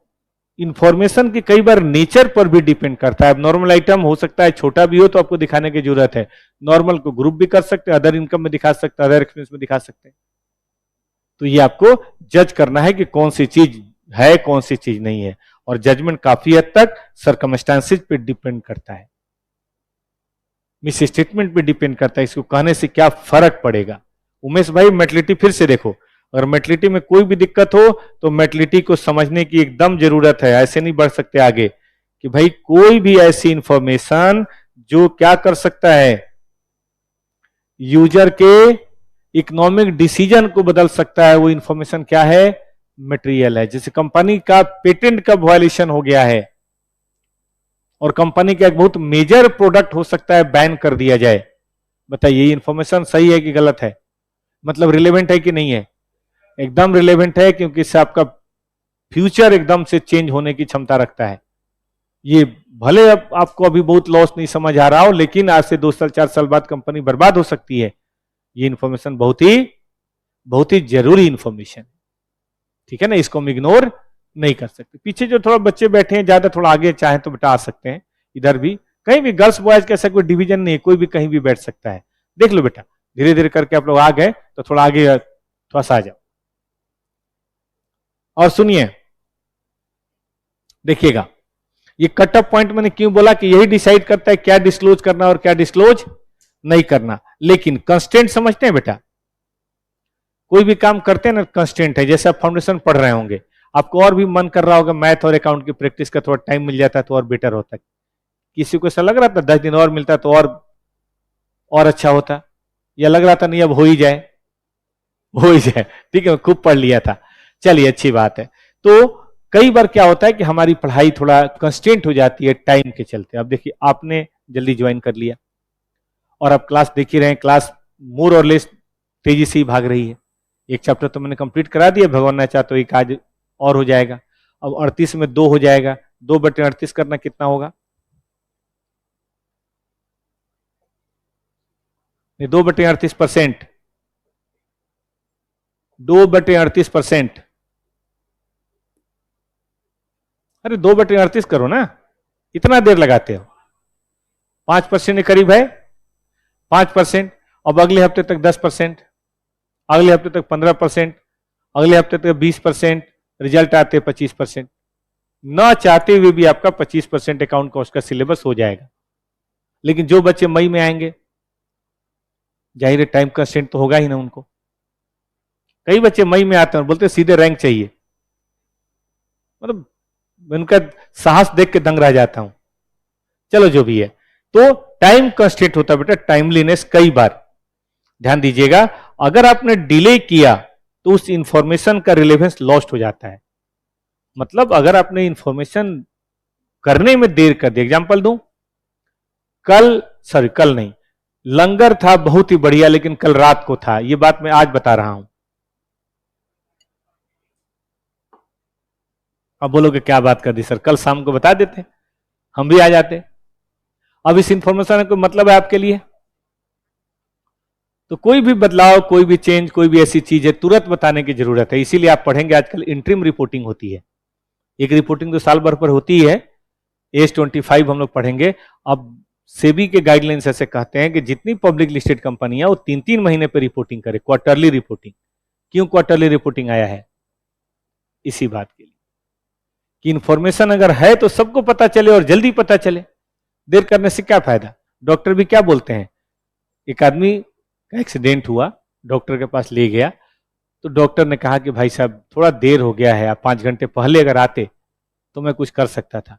इंफॉर्मेशन की कई बार नेचर पर भी डिपेंड करता है। अब नॉर्मल आइटम हो सकता है छोटा भी हो तो आपको दिखाने की जरूरत है, नॉर्मल को ग्रुप भी कर सकते हैं, अदर इनकम में दिखा सकते हैं, अदर एक्सपेंस में दिखा सकते हैं। तो ये आपको जज करना है कि कौन सी चीज है, कौन सी चीज नहीं है, और जजमेंट काफी हद तक सर्कमस्टांसेस पे डिपेंड करता है, मिस स्टेटमेंट पे डिपेंड करता है, इसको कहने से क्या फर्क पड़ेगा। उमेश भाई मेटलिटी फिर से देखो, अगर मेटलिटी में कोई भी दिक्कत हो तो मेटलिटी को समझने की एकदम जरूरत है, ऐसे नहीं बढ़ सकते आगे कि भाई कोई भी ऐसी इंफॉर्मेशन जो क्या कर सकता है, यूजर के इकोनॉमिक डिसीजन को बदल सकता है, वो इंफॉर्मेशन क्या है, मटेरियल है। जैसे कंपनी का पेटेंट का वायलेशन हो गया है और कंपनी का एक बहुत मेजर प्रोडक्ट हो सकता है बैन कर दिया जाए, बताइए ये इंफॉर्मेशन सही है कि गलत है, मतलब रिलेवेंट है कि नहीं है, एकदम रिलेवेंट है, क्योंकि इससे आपका फ्यूचर एकदम से चेंज होने की क्षमता रखता है। ये भले अब आपको अभी बहुत लॉस नहीं समझ आ रहा हो, लेकिन आज से 2 साल 4 साल बाद कंपनी बर्बाद हो सकती है। ये इंफॉर्मेशन बहुत ही जरूरी इंफॉर्मेशन, ठीक है ना, इसको हम इग्नोर नहीं कर सकते। पीछे जो थोड़ा बच्चे बैठे हैं, ज्यादा थोड़ा आगे चाहे तो बेटा आ सकते हैं, इधर भी कहीं भी, गर्ल्स बॉयज का ऐसा कोई डिवीजन नहीं है, कोई भी कहीं भी बैठ सकता है। देख लो बेटा, धीरे धीरे करके आप लोग आ गए तो थोड़ा आगे थोड़ा सा आ जाओ और सुनिए, देखिएगा ये कट ऑफ पॉइंट मैंने क्यों बोला कि यही डिसाइड करता है क्या डिस्क्लोज करना और क्या डिस्क्लोज नहीं करना। लेकिन कंस्टेंट समझते हैं बेटा, कोई भी काम करते हैं ना, कंस्टेंट है। जैसे आप फाउंडेशन पढ़ रहे होंगे, आपको और भी मन कर रहा होगा मैथ और अकाउंट की प्रैक्टिस का, थोड़ा टाइम मिल जाता है तो और बेटर होता है। किसी को ऐसा लग रहा था 10 दिन और मिलता तो और अच्छा होता, या लग रहा था नहीं अब हो ही जाए, ठीक है, खूब पढ़ लिया था, चलिए अच्छी बात है। तो कई बार क्या होता है कि हमारी पढ़ाई थोड़ा कंस्टेंट हो जाती है टाइम के चलते। अब देखिए आपने जल्दी ज्वाइन कर लिया और आप क्लास देख ही रहे हैं, क्लास मोर और लेस तेजी से ही भाग रही है। एक चैप्टर तो मैंने कंप्लीट करा दिया, भगवान ना चाहे तो एक आज और हो जाएगा। अब 38 में 2 हो जाएगा, 2/38 करना कितना होगा, 2/38%, 2/38%, अरे 2/38 करो ना, इतना देर लगाते हो, 5% के करीब है, 5%। अब अगले हफ्ते तक 10%, अगले हफ्ते तक 15%, अगले हफ्ते तक 20%, रिजल्ट आते 25%। ना चाहते हुए भी आपका 25% अकाउंट कॉस्ट का सिलेबस हो जाएगा। लेकिन जो बच्चे मई में आएंगे, जाहिर है टाइम कंस्ट्रेंट तो होगा ही ना उनको। कई बच्चे मई में आते हैं और बोलते सीधे रैंक चाहिए, मतलब उनका साहस देख के दंग रह जाता हूं। चलो जो भी है, तो टाइम कंस्ट्रेंट होता है बेटा, टाइमलीनेस। कई बार ध्यान दीजिएगा, अगर आपने डिले किया तो उस इंफॉर्मेशन का रिलेवेंस लॉस्ट हो जाता है। मतलब अगर आपने इंफॉर्मेशन करने में देर कर दी, एग्जांपल दूं, कल नहीं, लंगर था बहुत ही बढ़िया लेकिन कल रात को था, ये बात मैं आज बता रहा हूं। अब बोलोगे क्या बात कर दी सर, कल शाम को बता देते, हम भी आ जाते। अब इस इंफॉर्मेशन का कोई मतलब है आपके लिए? तो कोई भी बदलाव, कोई भी चेंज, कोई भी ऐसी चीज है तुरंत बताने की जरूरत है। इसीलिए आप पढ़ेंगे आजकल इंटरिम रिपोर्टिंग होती है, एक रिपोर्टिंग तो साल भर पर होती है, AS25 हम लोग पढ़ेंगे। अब सेबी के गाइडलाइंस ऐसे कहते हैं कि जितनी पब्लिक लिस्टेड कंपनी है वो 3-3 महीने पर रिपोर्टिंग करे, क्वार्टरली रिपोर्टिंग। क्यों क्वार्टरली रिपोर्टिंग आया है? इसी बात के लिए कि इंफॉर्मेशन अगर है तो सबको पता चले और जल्दी पता चले। देर करने से क्या फायदा? डॉक्टर भी क्या बोलते हैं, एक आदमी का एक्सीडेंट हुआ, डॉक्टर के पास ले गया तो डॉक्टर ने कहा कि भाई साहब थोड़ा देर हो गया है, आप 5 घंटे पहले अगर आते तो मैं कुछ कर सकता था।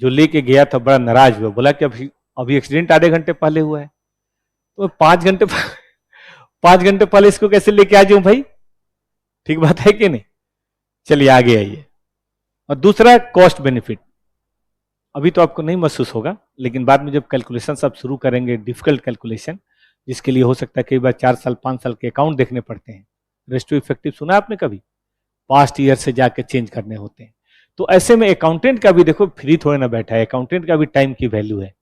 जो लेके गया था बड़ा नाराज हुआ, बोला कि अभी एक्सीडेंट आधे घंटे पहले हुआ है, तो 5 घंटे 5 घंटे पहले इसको कैसे लेके आ जाऊं भाई? ठीक बात है कि नहीं? चलिए आगे आइए। और दूसरा कॉस्ट बेनिफिट, अभी तो आपको नहीं महसूस होगा, लेकिन बाद में जब कैलकुलेशन आप शुरू करेंगे, डिफिकल्ट कैलकुलेशन जिसके लिए हो सकता है कई बार 4 साल 5 साल के अकाउंट देखने पड़ते हैं, रेस्टो इफेक्टिव सुना आपने कभी? पास्ट ईयर से जाके चेंज करने होते हैं। तो ऐसे में अकाउंटेंट का भी देखो फ्री थोड़े ना बैठा है, अकाउंटेंट का भी टाइम की वैल्यू है।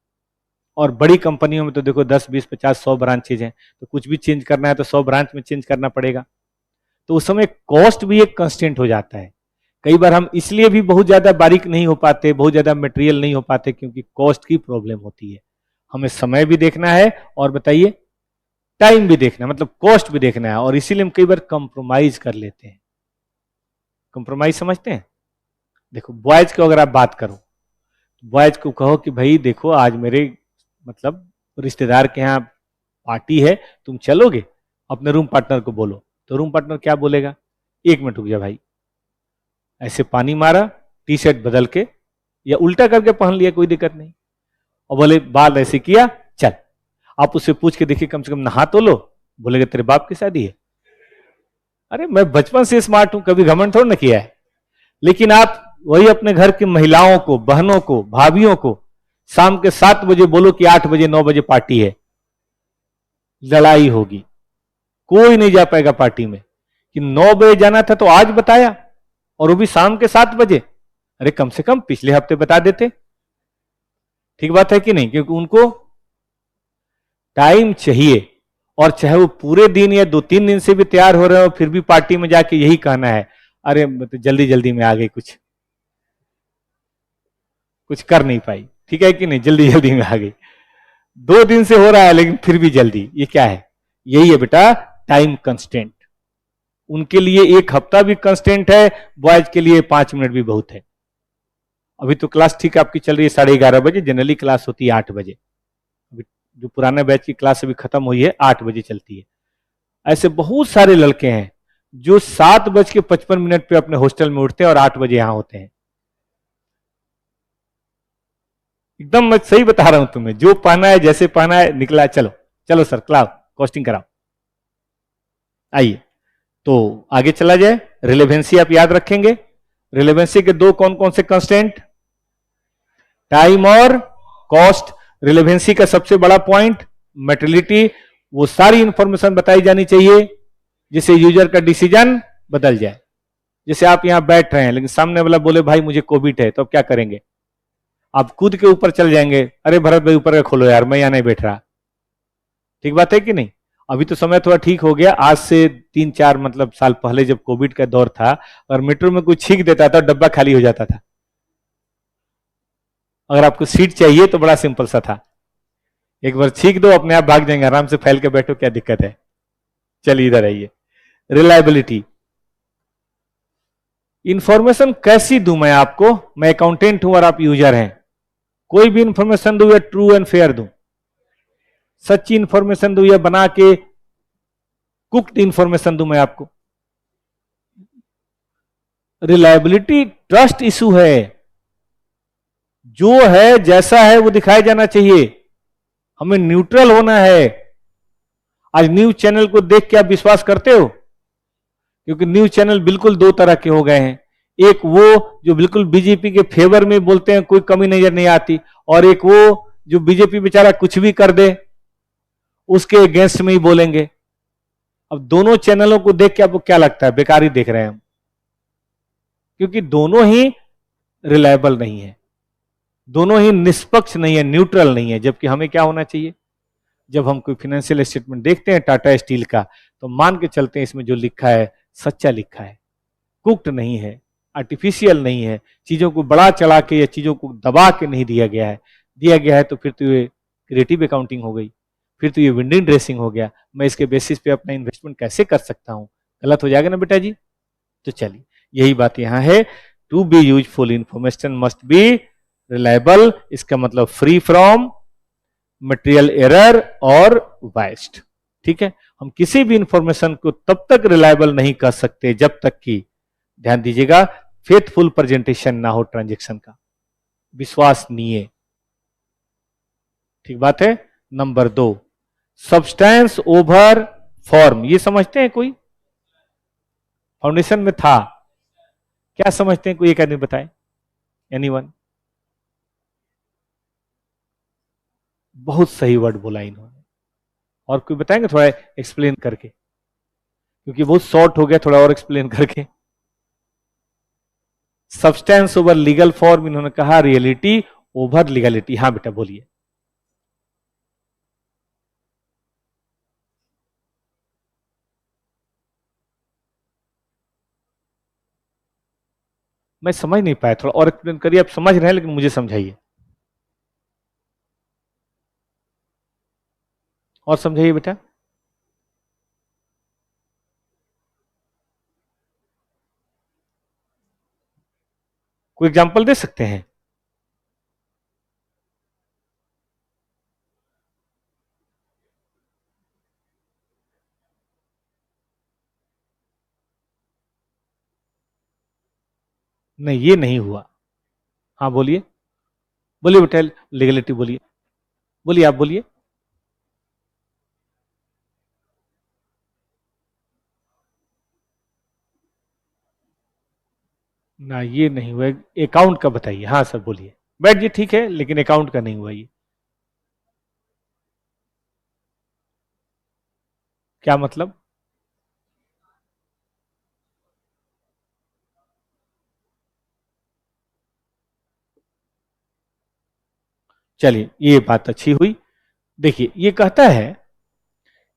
और बड़ी कंपनियों में तो देखो 10, 20, 50, 100 ब्रांचेज हैं, तो कुछ भी चेंज करना है तो 100 ब्रांच में चेंज करना पड़ेगा। तो उस समय कॉस्ट भी एक कंस्टेंट हो जाता है। कई बार हम इसलिए भी बहुत ज्यादा बारीक नहीं हो पाते, बहुत ज्यादा मटेरियल नहीं हो पाते, क्योंकि कॉस्ट की प्रॉब्लम होती है। हमें समय भी देखना है और बताइए टाइम भी देखना है, मतलब कॉस्ट भी देखना है, और इसीलिए हम कई बार कंप्रोमाइज कर लेते हैं। कंप्रोमाइज समझते हैं? देखो बॉयज को अगर आप बात करो, बॉयज को कहो कि भाई देखो आज मेरे मतलब रिश्तेदार के यहाँ पार्टी है, तुम चलोगे? अपने रूम पार्टनर को बोलो, तो रूम पार्टनर क्या बोलेगा? 1 मिनट रुक जा भाई, ऐसे पानी मारा, टी शर्ट बदल के या उल्टा करके पहन लिया, कोई दिक्कत नहीं, और बोले बाल ऐसे किया, चल। आप उससे पूछ के देखिए कम से कम नहा तो लो, बोलेगा तेरे बाप की शादी है। अरे मैं बचपन से स्मार्ट हूं, कभी घमंड थोड़ा ना किया है। लेकिन आप वही अपने घर की महिलाओं को, बहनों को, भाभियों को शाम के 7 बजे बोलो कि 8 बजे 9 बजे पार्टी है, लड़ाई होगी, कोई नहीं जा पाएगा पार्टी में। कि 9 बजे जाना था तो आज बताया, और वो भी शाम के 7 बजे। अरे कम से कम पिछले हफ्ते बता देते। ठीक बात है कि नहीं? क्योंकि उनको टाइम चाहिए, और चाहे वो पूरे दिन या 2-3 दिन से भी तैयार हो रहे हो, फिर भी पार्टी में जाके यही कहना है, अरे तो जल्दी जल्दी में आ गई, कुछ कर नहीं पाई। ठीक है कि नहीं? जल्दी जल्दी में आ गई, 2 दिन से हो रहा है लेकिन फिर भी जल्दी। ये क्या है? यही है बेटा टाइम कंस्टेंट। उनके लिए 1 हफ्ता भी कंस्टेंट है, बॉयज के लिए 5 मिनट भी बहुत है। अभी तो क्लास ठीक आपकी चल रही है 11:30 बजे, जनरली क्लास होती है 8 बजे। अभी जो पुराने बैच की क्लास अभी खत्म हुई है 8 बजे चलती है। ऐसे बहुत सारे लड़के हैं जो 7:55 पे अपने हॉस्टल में उठते हैं और 8 बजे यहां होते हैं। एकदम मैं सही बता रहा हूं तुम्हें, जो पहना है जैसे पहना है निकला, चलो चलो सर क्लास कॉस्टिंग कराओ। आइए तो आगे चला जाए। रिलेवेंसी आप याद रखेंगे। रिलेवेंसी के दो कौन कौन से कंस्टेंट? टाइम और कॉस्ट। रिलेवेंसी का सबसे बड़ा पॉइंट मेटेरियलिटी, वो सारी इंफॉर्मेशन बताई जानी चाहिए जिससे यूजर का डिसीजन बदल जाए। जैसे आप यहां बैठ रहे हैं लेकिन सामने वाला बोले भाई मुझे कोविड है, तो आप क्या करेंगे? आप कूद के ऊपर चल जाएंगे, अरे भरत भाई ऊपर का खोलो यार, मैं यहां नहीं बैठ रहा। ठीक बात है कि नहीं? अभी तो समय थोड़ा ठीक हो गया, आज से 3-4 मतलब साल पहले जब कोविड का दौर था और मेट्रो में कोई छींक देता था डब्बा खाली हो जाता था। अगर आपको सीट चाहिए तो बड़ा सिंपल सा था, एक बार छींक दो अपने आप भाग जाएंगे, आराम से फैल के बैठो, क्या दिक्कत है? चलिए इधर आइए। रिलायबिलिटी, इंफॉर्मेशन कैसी दूं मैं आपको? मैं अकाउंटेंट हूं और आप यूजर हैं। कोई भी इंफॉर्मेशन दूं या ट्रू एंड फेयर दूं, सच्ची इंफॉर्मेशन दूं या बना के कुक्ड इंफॉर्मेशन दूं मैं आपको? रिलायबिलिटी ट्रस्ट इशू है, जो है जैसा है वो दिखाया जाना चाहिए, हमें न्यूट्रल होना है। आज न्यूज चैनल को देख के आप विश्वास करते हो? क्योंकि न्यूज चैनल बिल्कुल दो तरह के हो गए हैं, एक वो जो बिल्कुल बीजेपी के फेवर में बोलते हैं, कोई कमी नजर नहीं आती, और एक वो जो बीजेपी बेचारा कुछ भी कर दे उसके अगेंस्ट में ही बोलेंगे। अब दोनों चैनलों को देख के आपको क्या लगता है? बेकार ही देख रहे हैं हम, क्योंकि दोनों ही रिलायबल नहीं है, दोनों ही निष्पक्ष नहीं है, न्यूट्रल नहीं है। जबकि हमें क्या होना चाहिए? जब हम कोई फाइनेंशियल स्टेटमेंट देखते हैं टाटा स्टील का, तो मान के चलते हैं इसमें जो लिखा है सच्चा लिखा है, कुक्ड नहीं है, आर्टिफिशियल नहीं है, चीजों को बढ़ा चढ़ा के या चीजों को दबा के नहीं दिया गया है। दिया गया है तो फिर तो ये क्रिएटिव अकाउंटिंग हो गई, फिर तो ये विंडो ड्रेसिंग हो गया। मैं इसके बेसिस पे अपना इन्वेस्टमेंट कैसे कर सकता हूं? गलत हो जाएगा ना बेटा जी। तो चलिए यही बात यहां है, to be useful information must be reliable. इसका मतलब फ्री फ्रॉम मटेरियल एरर और वाइस्ट। ठीक है, हम किसी भी इंफॉर्मेशन को तब तक रिलायबल नहीं कर सकते जब तक कि, ध्यान दीजिएगा, फेथफुल प्रेजेंटेशन ना हो ट्रांजैक्शन का, विश्वसनीय। ठीक बात है। Number 2, substance over form. ये समझते हैं कोई? फाउंडेशन में था, क्या समझते हैं? कोई एक आदमी बताए, एनीवन? बहुत सही वर्ड बोला इन्होंने, और कोई बताएंगे थोड़ा एक्सप्लेन करके? क्योंकि बहुत शॉर्ट हो गया, थोड़ा और एक्सप्लेन करके। सब्सटेंस ओवर लीगल फॉर्म, इन्होंने कहा रियलिटी ओवर लीगलिटी। हाँ बेटा बोलिए। मैं समझ नहीं पाया, थोड़ा और एक्सप्लेन करिए। आप समझ रहे हैं लेकिन मुझे समझाइए, और समझाइए बेटा। कोई एग्जांपल दे सकते हैं? नहीं, ये नहीं हुआ। हाँ बोलिए, बोलिए बेटा, लीगलिटी बोलिए, बोलिए आप बोलिए। ना ये नहीं हुआ। अकाउंट का बताइए। हाँ सर बोलिए। बैठ जी, ठीक है, लेकिन अकाउंट का नहीं हुआ ये। क्या मतलब? चलिए, ये बात अच्छी हुई। देखिए, ये कहता है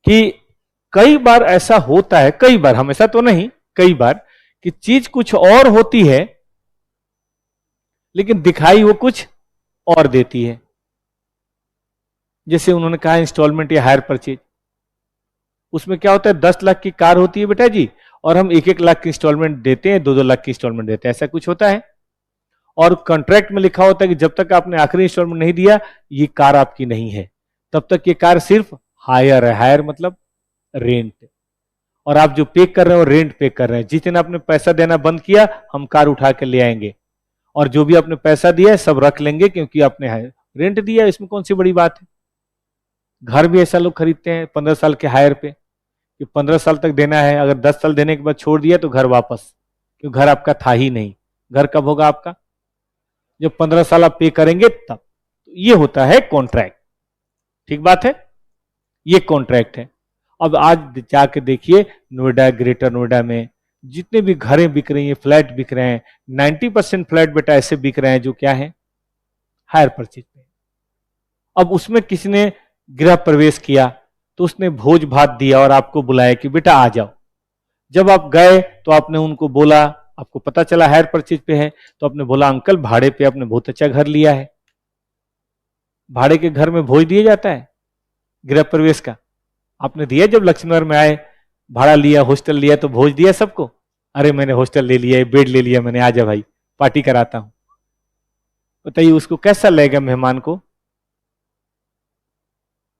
कि कई बार ऐसा होता है, कई बार, हमेशा तो नहीं, कई बार, कि चीज कुछ और होती है लेकिन दिखाई वो कुछ और देती है। जैसे उन्होंने कहा इंस्टॉलमेंट या हायर परचेज, उसमें क्या होता है, 10 लाख की कार होती है बेटा जी, और हम 1-1 लाख की इंस्टॉलमेंट देते हैं, 2-2 लाख की इंस्टॉलमेंट देते हैं, ऐसा कुछ होता है। और कॉन्ट्रैक्ट में लिखा होता है कि जब तक आपने आखिरी इंस्टॉलमेंट नहीं दिया, ये कार आपकी नहीं है, तब तक ये कार सिर्फ हायर है। हायर मतलब रेंट, और आप जो पे कर रहे हो रेंट पे कर रहे हैं। जिस दिन आपने पैसा देना बंद किया, हम कार उठा के ले आएंगे, और जो भी आपने पैसा दिया है सब रख लेंगे, क्योंकि आपने रेंट दिया है, इसमें कौन सी बड़ी बात है। घर भी ऐसा लोग खरीदते हैं 15 साल के हायर पे, कि 15 साल तक देना है, अगर 10 साल देने के बाद छोड़ दिया तो घर वापस, क्योंकि घर आपका था ही नहीं। घर कब होगा आपका? जब 15 साल आप पे करेंगे तब। तो ये होता है कॉन्ट्रैक्ट। ठीक बात है, ये कॉन्ट्रैक्ट है। अब आज जाके देखिए, नोएडा, ग्रेटर नोएडा में जितने भी घरें बिक रही हैं, फ्लैट बिक रहे हैं, 90% फ्लैट बेटा ऐसे बिक रहे हैं जो क्या है, हायर परचेज पे। अब उसमें किसी ने गृह प्रवेश किया, तो उसने भोज भात दिया और आपको बुलाया कि बेटा आ जाओ। जब आप गए तो आपने उनको बोला, आपको पता चला हायर परचेज पे है, तो आपने बोला अंकल भाड़े पे आपने बहुत अच्छा घर लिया है। भाड़े के घर में भोज दिया जाता है गृह प्रवेश का? आपने दिया? जब लक्ष्मणनगर में आए, भाड़ा लिया, हॉस्टल लिया, तो भोज दिया सबको? अरे मैंने हॉस्टल ले लिया, बेड ले लिया मैंने, आजा भाई पार्टी कराता हूं। बताइए उसको कैसा लगेगा मेहमान को?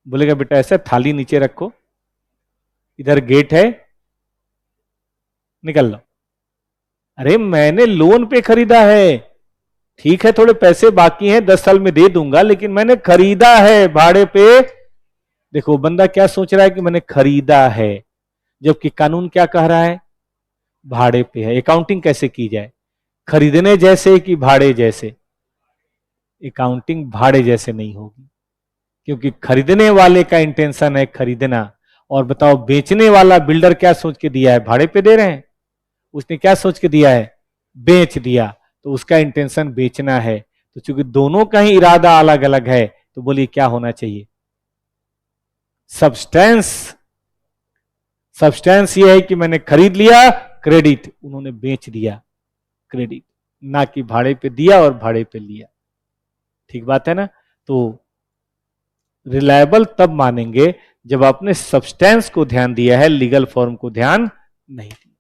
बोलेगा बेटा ऐसा थाली नीचे रखो, इधर गेट है, निकल लो। अरे मैंने लोन पे खरीदा है, ठीक है थोड़े पैसे बाकी हैं, 10 साल में दे दूंगा, लेकिन मैंने खरीदा है भाड़े पे। देखो बंदा क्या सोच रहा है कि मैंने खरीदा है, जबकि कानून क्या कह रहा है, भाड़े पे है। अकाउंटिंग कैसे की जाए? खरीदने जैसे कि भाड़े जैसे? अकाउंटिंग भाड़े जैसे नहीं होगी, क्योंकि खरीदने वाले का इंटेंशन है खरीदना। और बताओ बेचने वाला बिल्डर क्या सोच के दिया है, भाड़े पे दे रहे हैं, उसने क्या सोच के दिया है, बेच दिया, तो उसका इंटेंशन बेचना है। तो चूंकि दोनों का ही इरादा अलग अलग है, तो बोलिए क्या होना चाहिए? सब्सटेंस। सब्सटेंस ये है कि मैंने खरीद लिया, क्रेडिट उन्होंने बेच दिया, क्रेडिट, ना कि भाड़े पे दिया और भाड़े पे लिया। ठीक बात है ना? तो रिलायबल तब मानेंगे जब आपने सब्सटेंस को ध्यान दिया है, लीगल फॉर्म को ध्यान नहीं दिया।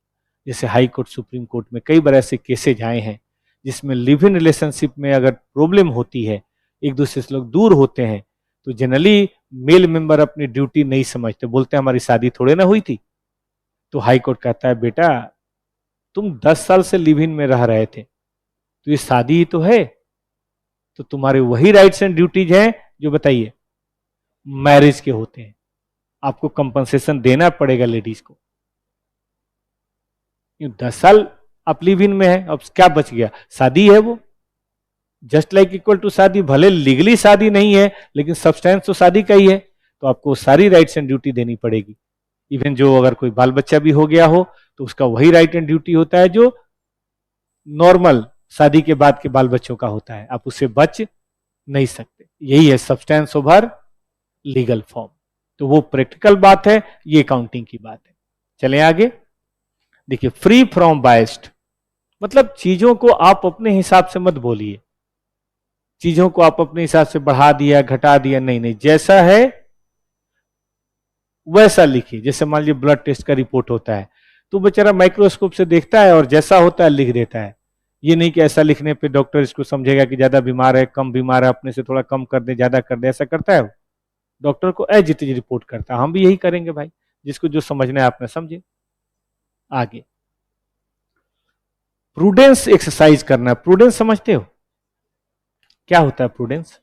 जैसे हाई कोर्ट, सुप्रीम कोर्ट में कई बार ऐसे केसेज आए हैं जिसमें लिव इन रिलेशनशिप में अगर प्रॉब्लम होती है, एक दूसरे से लोग दूर होते हैं, तो जनरली मेल मेंबर अपनी ड्यूटी नहीं समझते, बोलते हैं हमारी शादी थोड़े ना हुई थी। तो हाई कोर्ट कहता है बेटा तुम 10 साल से लिव इन में रह रहे थे, तो ये शादी ही तो है, तो तुम्हारे वही राइट्स एंड ड्यूटीज हैं जो बताइए मैरिज के होते हैं। आपको कंपनसेशन देना पड़ेगा लेडीज को। 10 साल आप लिव इन में है, अब क्या बच गया? शादी है वो, जस्ट लाइक इक्वल टू शादी। भले लीगली शादी नहीं है, लेकिन सब्सटेंस तो शादी का ही है, तो आपको सारी राइट्स एंड ड्यूटी देनी पड़ेगी। इवन जो अगर कोई बाल बच्चा भी हो गया हो तो उसका वही राइट एंड ड्यूटी होता है जो नॉर्मल शादी के बाद के बाल बच्चों का होता है, आप उससे बच नहीं सकते। यही है सब्सटेंस ओवर लीगल फॉर्म। तो वो प्रैक्टिकल बात है, ये अकाउंटिंग की बात है। चलें आगे। देखिए, फ्री फ्रॉम बायस्ड मतलब चीजों को आप अपने हिसाब से मत बोलिए, चीजों को आप अपने हिसाब से बढ़ा दिया घटा दिया, नहीं नहीं, जैसा है वैसा लिखिए। जैसे मान लीजिए ब्लड टेस्ट का रिपोर्ट होता है तो बेचारा माइक्रोस्कोप से देखता है और जैसा होता है लिख देता है। ये नहीं कि ऐसा लिखने पे डॉक्टर इसको समझेगा कि ज्यादा बीमार है, कम बीमार है, अपने से थोड़ा कम कर दे, ज्यादा कर दे, ऐसा करता है वो। डॉक्टर को एज इट इज रिपोर्ट करता है। हम भी यही करेंगे भाई, जिसको जो समझना है आपने समझे। आगे, प्रूडेंस एक्सरसाइज करना है। प्रूडेंस समझते हो क्या होता है प्रूडेंस?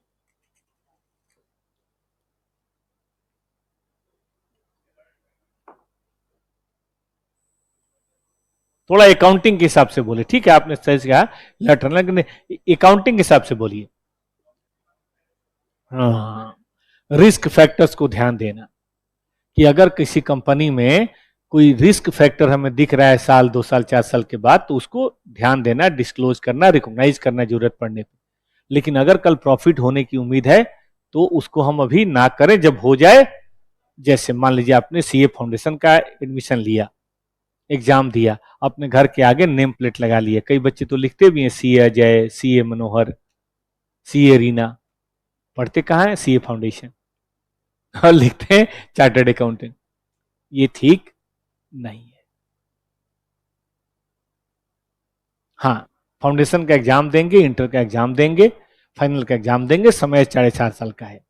थोड़ा अकाउंटिंग के हिसाब से बोले, ठीक है? आपने सही कहा लेकिन अकाउंटिंग के हिसाब से बोलिए। हाँ, रिस्क फैक्टर्स को ध्यान देना कि अगर किसी कंपनी में कोई रिस्क फैक्टर हमें दिख रहा है साल 2 साल 4 साल के बाद, तो उसको ध्यान देना, डिस्क्लोज करना, रिकॉग्नाइज करना जरूरत पड़ने पे। लेकिन अगर कल प्रॉफिट होने की उम्मीद है तो उसको हम अभी ना करें, जब हो जाए। जैसे मान लीजिए आपने सीए फाउंडेशन का एडमिशन लिया, एग्जाम दिया, अपने घर के आगे नेम प्लेट लगा लिया। कई बच्चे तो लिखते भी हैं सीए अजय, सीए मनोहर, सीए रीना। पढ़ते कहाँ है? CA foundation. और लिखते हैं चार्टर्ड अकाउंटेंट। ये ठीक नहीं है। हाँ, फाउंडेशन का एग्जाम देंगे, इंटर का एग्जाम देंगे, फाइनल का एग्जाम देंगे, समय 4.5 साल का है।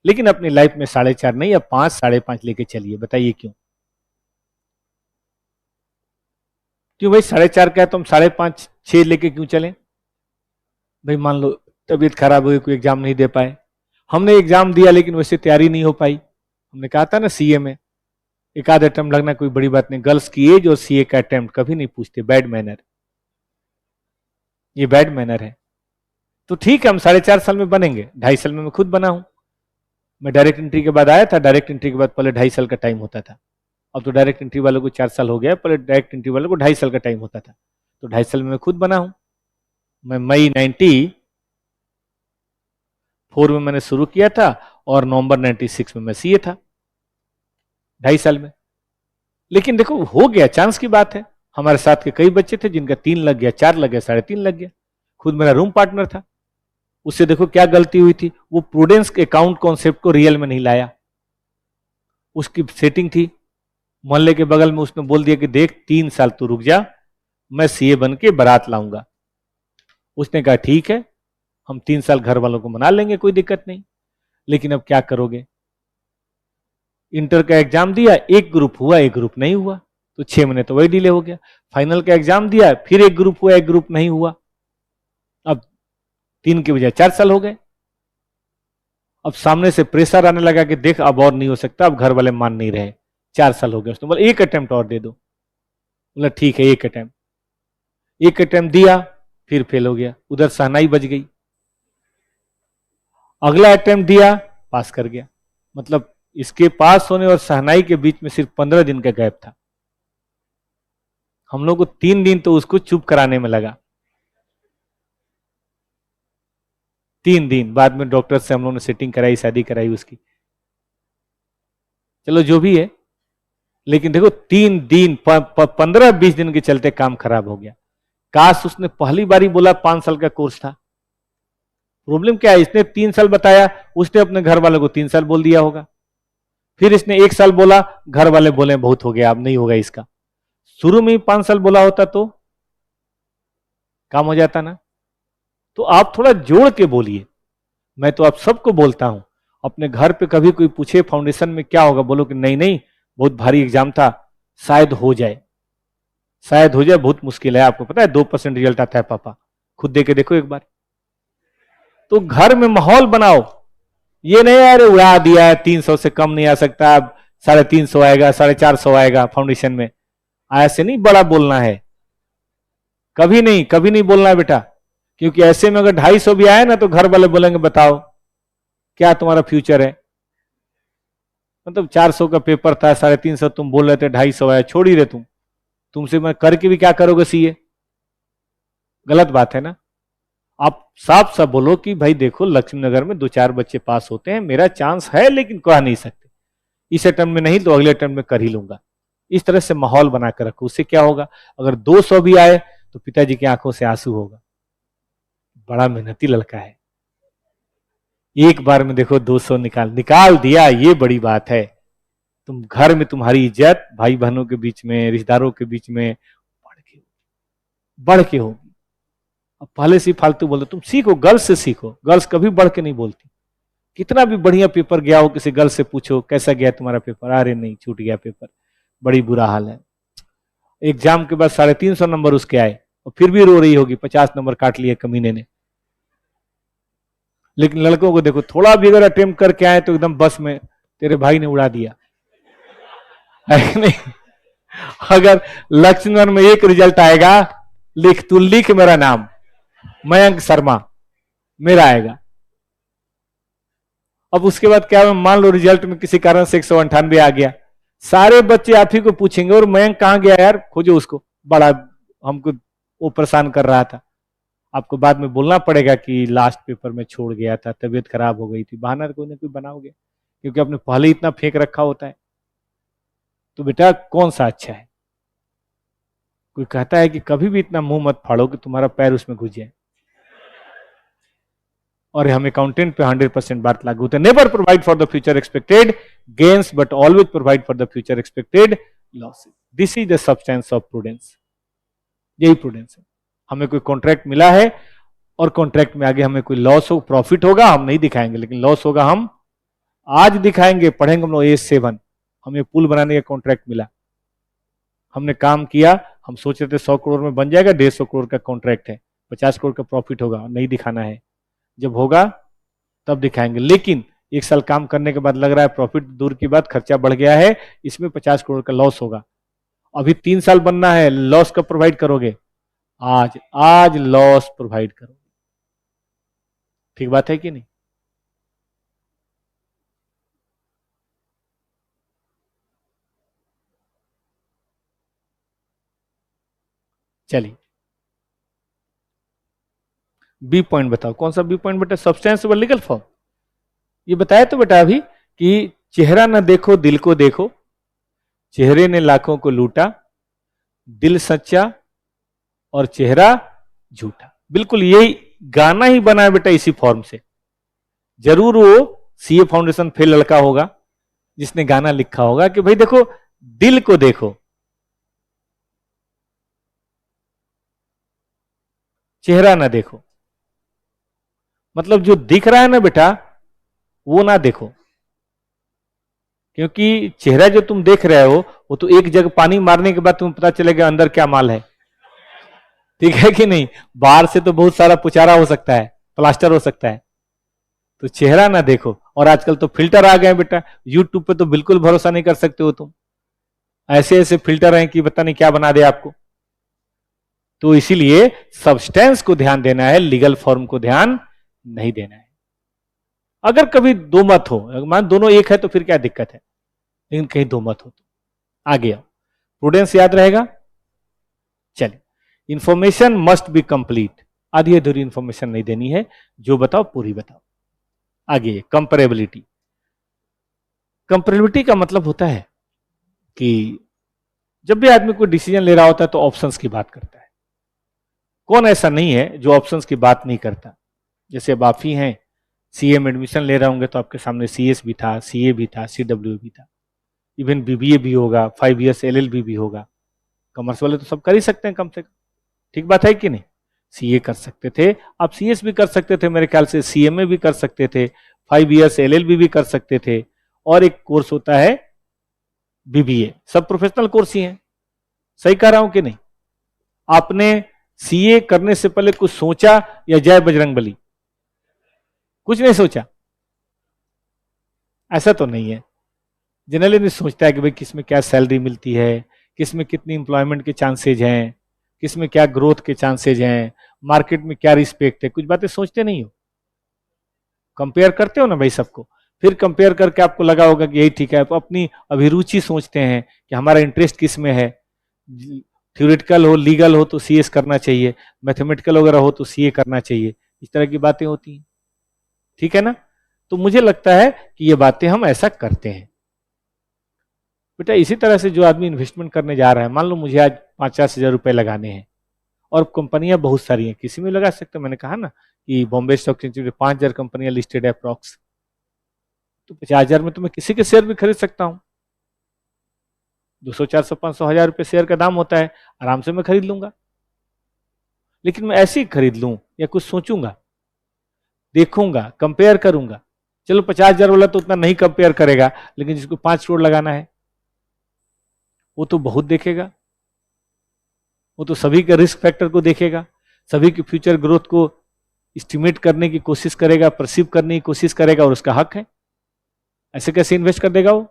लेकिन अपनी लाइफ में 4.5 नहीं, अब 5 5.5 लेके चलिए। बताइए क्यों? क्यों भाई? 4.5 का है तो हम 5.5 6 लेके क्यों चलें? भाई मान लो तबीयत खराब हो गई, कोई एग्जाम नहीं दे पाए, हमने एग्जाम दिया लेकिन वैसे तैयारी नहीं हो पाई। हमने कहा था ना सीए में एक आध अटेम्प्ट लगना कोई बड़ी बात नहीं। गर्ल्स की एज और सीए का अटेम्प्ट कभी नहीं पूछते, बैड मैनर। ये बैड मैनर है। तो ठीक है, हम 4.5 साल में बनेंगे, 2.5 साल में मैं खुद बना हूं। मैं डायरेक्ट एंट्री के बाद आया था, डायरेक्ट एंट्री के बाद पहले 2.5 साल का टाइम होता था। अब तो डायरेक्ट एंट्री वालों को 4 साल हो गया, पहले डायरेक्ट एंट्री वालों को 2.5 साल का टाइम होता था। तो 2.5 साल में मैं खुद बना हूं। मैं मई 94 में मैंने शुरू किया था और नवंबर 96 में मैं सीए था, 2.5 साल में। लेकिन देखो हो गया, चांस की बात है। हमारे साथ के कई बच्चे थे जिनका 3 लग गया, 4 लग गया, 3.5 लग गया। खुद मेरा रूम पार्टनर था, उससे देखो क्या गलती हुई थी, वो प्रूडेंस के अकाउंट कॉन्सेप्ट को रियल में नहीं लाया। उसकी सेटिंग थी मोहल्ले के बगल में, उसने बोल दिया कि देख 3 साल तू रुक जा, मैं सीए बन के बारात लाऊंगा। उसने कहा ठीक है, हम 3 साल घर वालों को मना लेंगे, कोई दिक्कत नहीं। लेकिन अब क्या करोगे? इंटर का एग्जाम दिया, एक ग्रुप हुआ एक ग्रुप नहीं हुआ, तो 6 महीने तो वही डिले हो गया। फाइनल का एग्जाम दिया, फिर एक ग्रुप हुआ एक ग्रुप नहीं हुआ, अब 3 के बजाय 4 साल हो गए। अब सामने से प्रेशर आने लगा कि देख अब और नहीं हो सकता, अब घर वाले मान नहीं रहे, 4 साल हो गए। उसने बोला एक अटेम्प्ट और दे दो। बोला ठीक है, एक अटेम्प्ट दिया, फिर फेल हो गया, उधर सहनाई बच गई। अगला अटेम्प्ट दिया, पास कर गया। मतलब इसके पास होने और सहनाई के बीच में सिर्फ 15 दिन का गैप था। हम लोग को 3 दिन तो उसको चुप कराने में लगा। 3 दिन बाद में डॉक्टर से हम लोगों ने सेटिंग कराई, शादी कराई उसकी। चलो जो भी है, लेकिन देखो 3 दिन 15-20 दिन के चलते काम खराब हो गया। काश उसने पहली बारी बोला 5 साल का कोर्स था। प्रॉब्लम क्या है, इसने 3 साल बताया, उसने अपने घर वालों को 3 साल बोल दिया होगा। फिर इसने 1 साल बोला, घर वाले बोले बहुत हो गया, अब नहीं होगा इसका। शुरू में ही 5 साल बोला होता तो काम हो जाता ना। तो आप थोड़ा जोड़ के बोलिए। मैं तो आप सबको बोलता हूं, अपने घर पे कभी कोई पूछे फाउंडेशन में क्या होगा, बोलो कि नहीं नहीं बहुत भारी एग्जाम था, शायद हो जाए, शायद हो जाए, बहुत मुश्किल है। आपको पता है 2% रिजल्ट आता है पापा, खुद दे के देखो एक बार। तो घर में माहौल बनाओ, ये नहीं अरे उड़ा दिया है 300 से कम नहीं आ सकता, अब 350 आएगा, 450 आएगा फाउंडेशन में, ऐसे नहीं बड़ा बोलना है। कभी नहीं, कभी नहीं बोलना है बेटा, क्योंकि ऐसे में अगर 250 भी आए ना तो घर वाले बोलेंगे बताओ क्या तुम्हारा फ्यूचर है। मतलब 400 का पेपर था, 350 तुम बोल रहे थे, 250 आया, छोड़ ही रहे तुमसे मैं करके भी क्या करोगे सीए? गलत बात है ना। आप साफ साफ बोलो कि भाई देखो लक्ष्मीनगर में 2-4 बच्चे पास होते हैं, मेरा चांस है लेकिन कह नहीं सकते, इस अटेम्प्ट में नहीं तो अगले अटेम्प्ट में कर ही लूंगा। इस तरह से माहौल बनाकर रखो, उससे क्या होगा, अगर 200 भी आए तो पिताजी की आंखों से आंसू होगा, बड़ा मेहनती लड़का है, एक बार में देखो 200 निकाल दिया, ये बड़ी बात है। तुम घर में तुम्हारी इज्जत भाई बहनों के बीच में, रिश्तेदारों के बीच में बढ़ के होगी। अब पहले से फालतू बोलते, तुम सीखो, गर्ल्स से सीखो, गर्ल्स कभी बढ़ के नहीं बोलती। कितना भी बढ़िया पेपर गया हो, किसी गर्ल से पूछो कैसा गया तुम्हारा पेपर, अरे नहीं छूट गया पेपर, बड़ी बुरा हाल है। एग्जाम के बाद 350 नंबर उसके आए और फिर भी रो रही होगी, 50 नंबर काट लिए कमीने ने। लेकिन लड़कों को देखो, थोड़ा भी अगर अटेम्प्ट करके आए तो एकदम बस में तेरे भाई ने उड़ा दिया है नहीं। अगर लक्ष्मण में एक रिजल्ट आएगा, लिख, तू लिख मेरा नाम, मयंक शर्मा मेरा आएगा। अब उसके बाद क्या, मान लो रिजल्ट में किसी कारण से 198 आ गया, सारे बच्चे आप ही को पूछेंगे और मयंक कहां गया यार, खोजो उसको, बड़ा हमको वो परेशान कर रहा था। आपको बाद में बोलना पड़ेगा कि लास्ट पेपर में छोड़ गया था, तबीयत खराब हो गई थी, बहाना कोई ना कोई बनाओगे, क्योंकि आपने पहले इतना फेंक रखा होता है। तो बेटा कौन सा अच्छा है? कोई कहता है कि कभी भी इतना मुंह मत फाड़ो कि तुम्हारा पैर उसमें घुस जाए, और हम अकाउंटेंट पे 100% बात लागू होता है। Never provide for the future expected gains but always provide for the future expected losses. This is the substance of prudence, यही प्रूडेंस है। हमें कोई कॉन्ट्रैक्ट मिला है और कॉन्ट्रैक्ट में आगे हमें कोई लॉस हो, प्रॉफिट होगा हम नहीं दिखाएंगे, लेकिन लॉस होगा हम आज दिखाएंगे। पढ़ेंगे हम लोग AS7, हमें पुल बनाने का कॉन्ट्रैक्ट मिला, हमने काम किया, हम सोच रहे थे 100 करोड़ में बन जाएगा, 150 करोड़ का कॉन्ट्रैक्ट है, 50 करोड़ का प्रॉफिट होगा, नहीं दिखाना है, जब होगा तब दिखाएंगे। लेकिन 1 साल काम करने के बाद लग रहा है प्रॉफिट दूर की बात, खर्चा बढ़ गया है, इसमें 50 करोड़ का लॉस होगा, अभी 3 साल बनना है, लॉस कब प्रोवाइड करोगे? आज लॉस प्रोवाइड करो। ठीक बात है कि नहीं? चलिए बी पॉइंट बताओ, कौन सा बी पॉइंट बेटा? सब्सटेंसिबल लीगल फॉर्म। ये बताया तो बेटा अभी कि चेहरा न देखो दिल को देखो, चेहरे ने लाखों को लूटा, दिल सच्चा और चेहरा झूठा। बिल्कुल यही गाना ही बना है बेटा इसी फॉर्म से। जरूर वो सीए फाउंडेशन फेल लड़का होगा जिसने गाना लिखा होगा कि भाई देखो दिल को देखो, चेहरा ना देखो। मतलब जो दिख रहा है ना बेटा वो ना देखो, क्योंकि चेहरा जो तुम देख रहे हो वो तो एक जगह पानी मारने के बाद तुम्हें पता चलेगा अंदर क्या माल है। ठीक है कि नहीं? बाहर से तो बहुत सारा पुचारा हो सकता है, प्लास्टर हो सकता है, तो चेहरा ना देखो। और आजकल तो फिल्टर आ गए हैं बेटा, यूट्यूब पे तो बिल्कुल भरोसा नहीं कर सकते हो तुम, ऐसे ऐसे फिल्टर हैं कि पता नहीं क्या बना दे आपको। तो इसीलिए सब्सटेंस को ध्यान देना है, लीगल फॉर्म को ध्यान नहीं देना है। अगर कभी दो मत हो, मान दोनों एक है तो फिर क्या दिक्कत है, लेकिन कहीं दो मत हो तो आगे आओ। प्रूडेंस याद रहेगा। चलिए, इंफॉर्मेशन मस्ट बी कंप्लीट, आधी अधूरी इंफॉर्मेशन नहीं देनी है, जो बताओ पूरी बताओ। आगे कंपेरेबिलिटी। कंपेरेबिलिटी का मतलब होता है कि जब भी आदमी कोई डिसीजन ले रहा होता है तो ऑप्शंस की बात करता है। कौन ऐसा नहीं है जो ऑप्शंस की बात नहीं करता? जैसे अब आप ही हैं, सीए में एडमिशन ले रहे होंगे तो आपके सामने सीएस भी था, सीए भी था, सीडब्ल्यू भी था, इवन बीबीए भी होगा, 5 ईयर्स एलएलबी भी होगा। कॉमर्स वाले तो सब कर ही सकते हैं कम से कम, ठीक बात है कि नहीं? सीए कर सकते थे, आप सीएस भी कर सकते थे, मेरे ख्याल से सीएमए भी कर सकते थे, 5 ईयर्स एलएलबी भी कर सकते थे, और एक कोर्स होता है बीबीए, सब प्रोफेशनल कोर्स ही हैं। सही कह रहा हूं कि नहीं? आपने सीए करने से पहले कुछ सोचा या जय बजरंगबली? कुछ नहीं सोचा, ऐसा तो नहीं है। जनरली नहीं सोचता है कि भाई किसमें क्या सैलरी मिलती है, किसमें कितनी इंप्लॉयमेंट के चांसेज हैं, किसमें क्या ग्रोथ के चांसेज हैं, मार्केट में क्या रिस्पेक्ट है, कुछ बातें सोचते नहीं हो, कंपेयर करते हो ना भाई सबको, फिर कंपेयर करके आपको लगा होगा कि यही ठीक है। आप अपनी अभिरुचि सोचते हैं कि हमारा इंटरेस्ट किस में है, थ्योरेटिकल हो, लीगल हो तो सीएस करना चाहिए, मैथमेटिकल वगैरह हो तो सीए करना चाहिए, इस तरह की बातें होती हैं, ठीक है ना। तो मुझे लगता है कि ये बातें हम ऐसा करते हैं। बेटा इसी तरह से जो आदमी इन्वेस्टमेंट करने जा रहा है, मान लो मुझे आज 50,000 रुपए लगाने हैं और कंपनियां बहुत सारी हैं, किसी में लगा सकते हैं। मैंने कहा ना कि बॉम्बे स्टॉक एक्सचेंज में 5,000 कंपनियां लिस्टेड है अप्रॉक्स, तो 50,000 में तो मैं किसी के शेयर भी खरीद सकता हूं। 200, 400, 500, 1000 रुपये शेयर का दाम होता है, आराम से मैं खरीद लूंगा। लेकिन मैं ऐसे ही खरीद लूं या कुछ सोचूंगा, देखूंगा, कंपेयर करूंगा। चलो 50,000 वाला तो उतना नहीं कंपेयर करेगा, लेकिन जिसको 5 करोड़ लगाना है वो तो बहुत देखेगा, वो तो सभी के रिस्क फैक्टर को देखेगा, सभी की फ्यूचर ग्रोथ को एस्टिमेट करने की कोशिश करेगा, परसीव करने की कोशिश करेगा, और उसका हक है। ऐसे कैसे इन्वेस्ट कर देगा वो?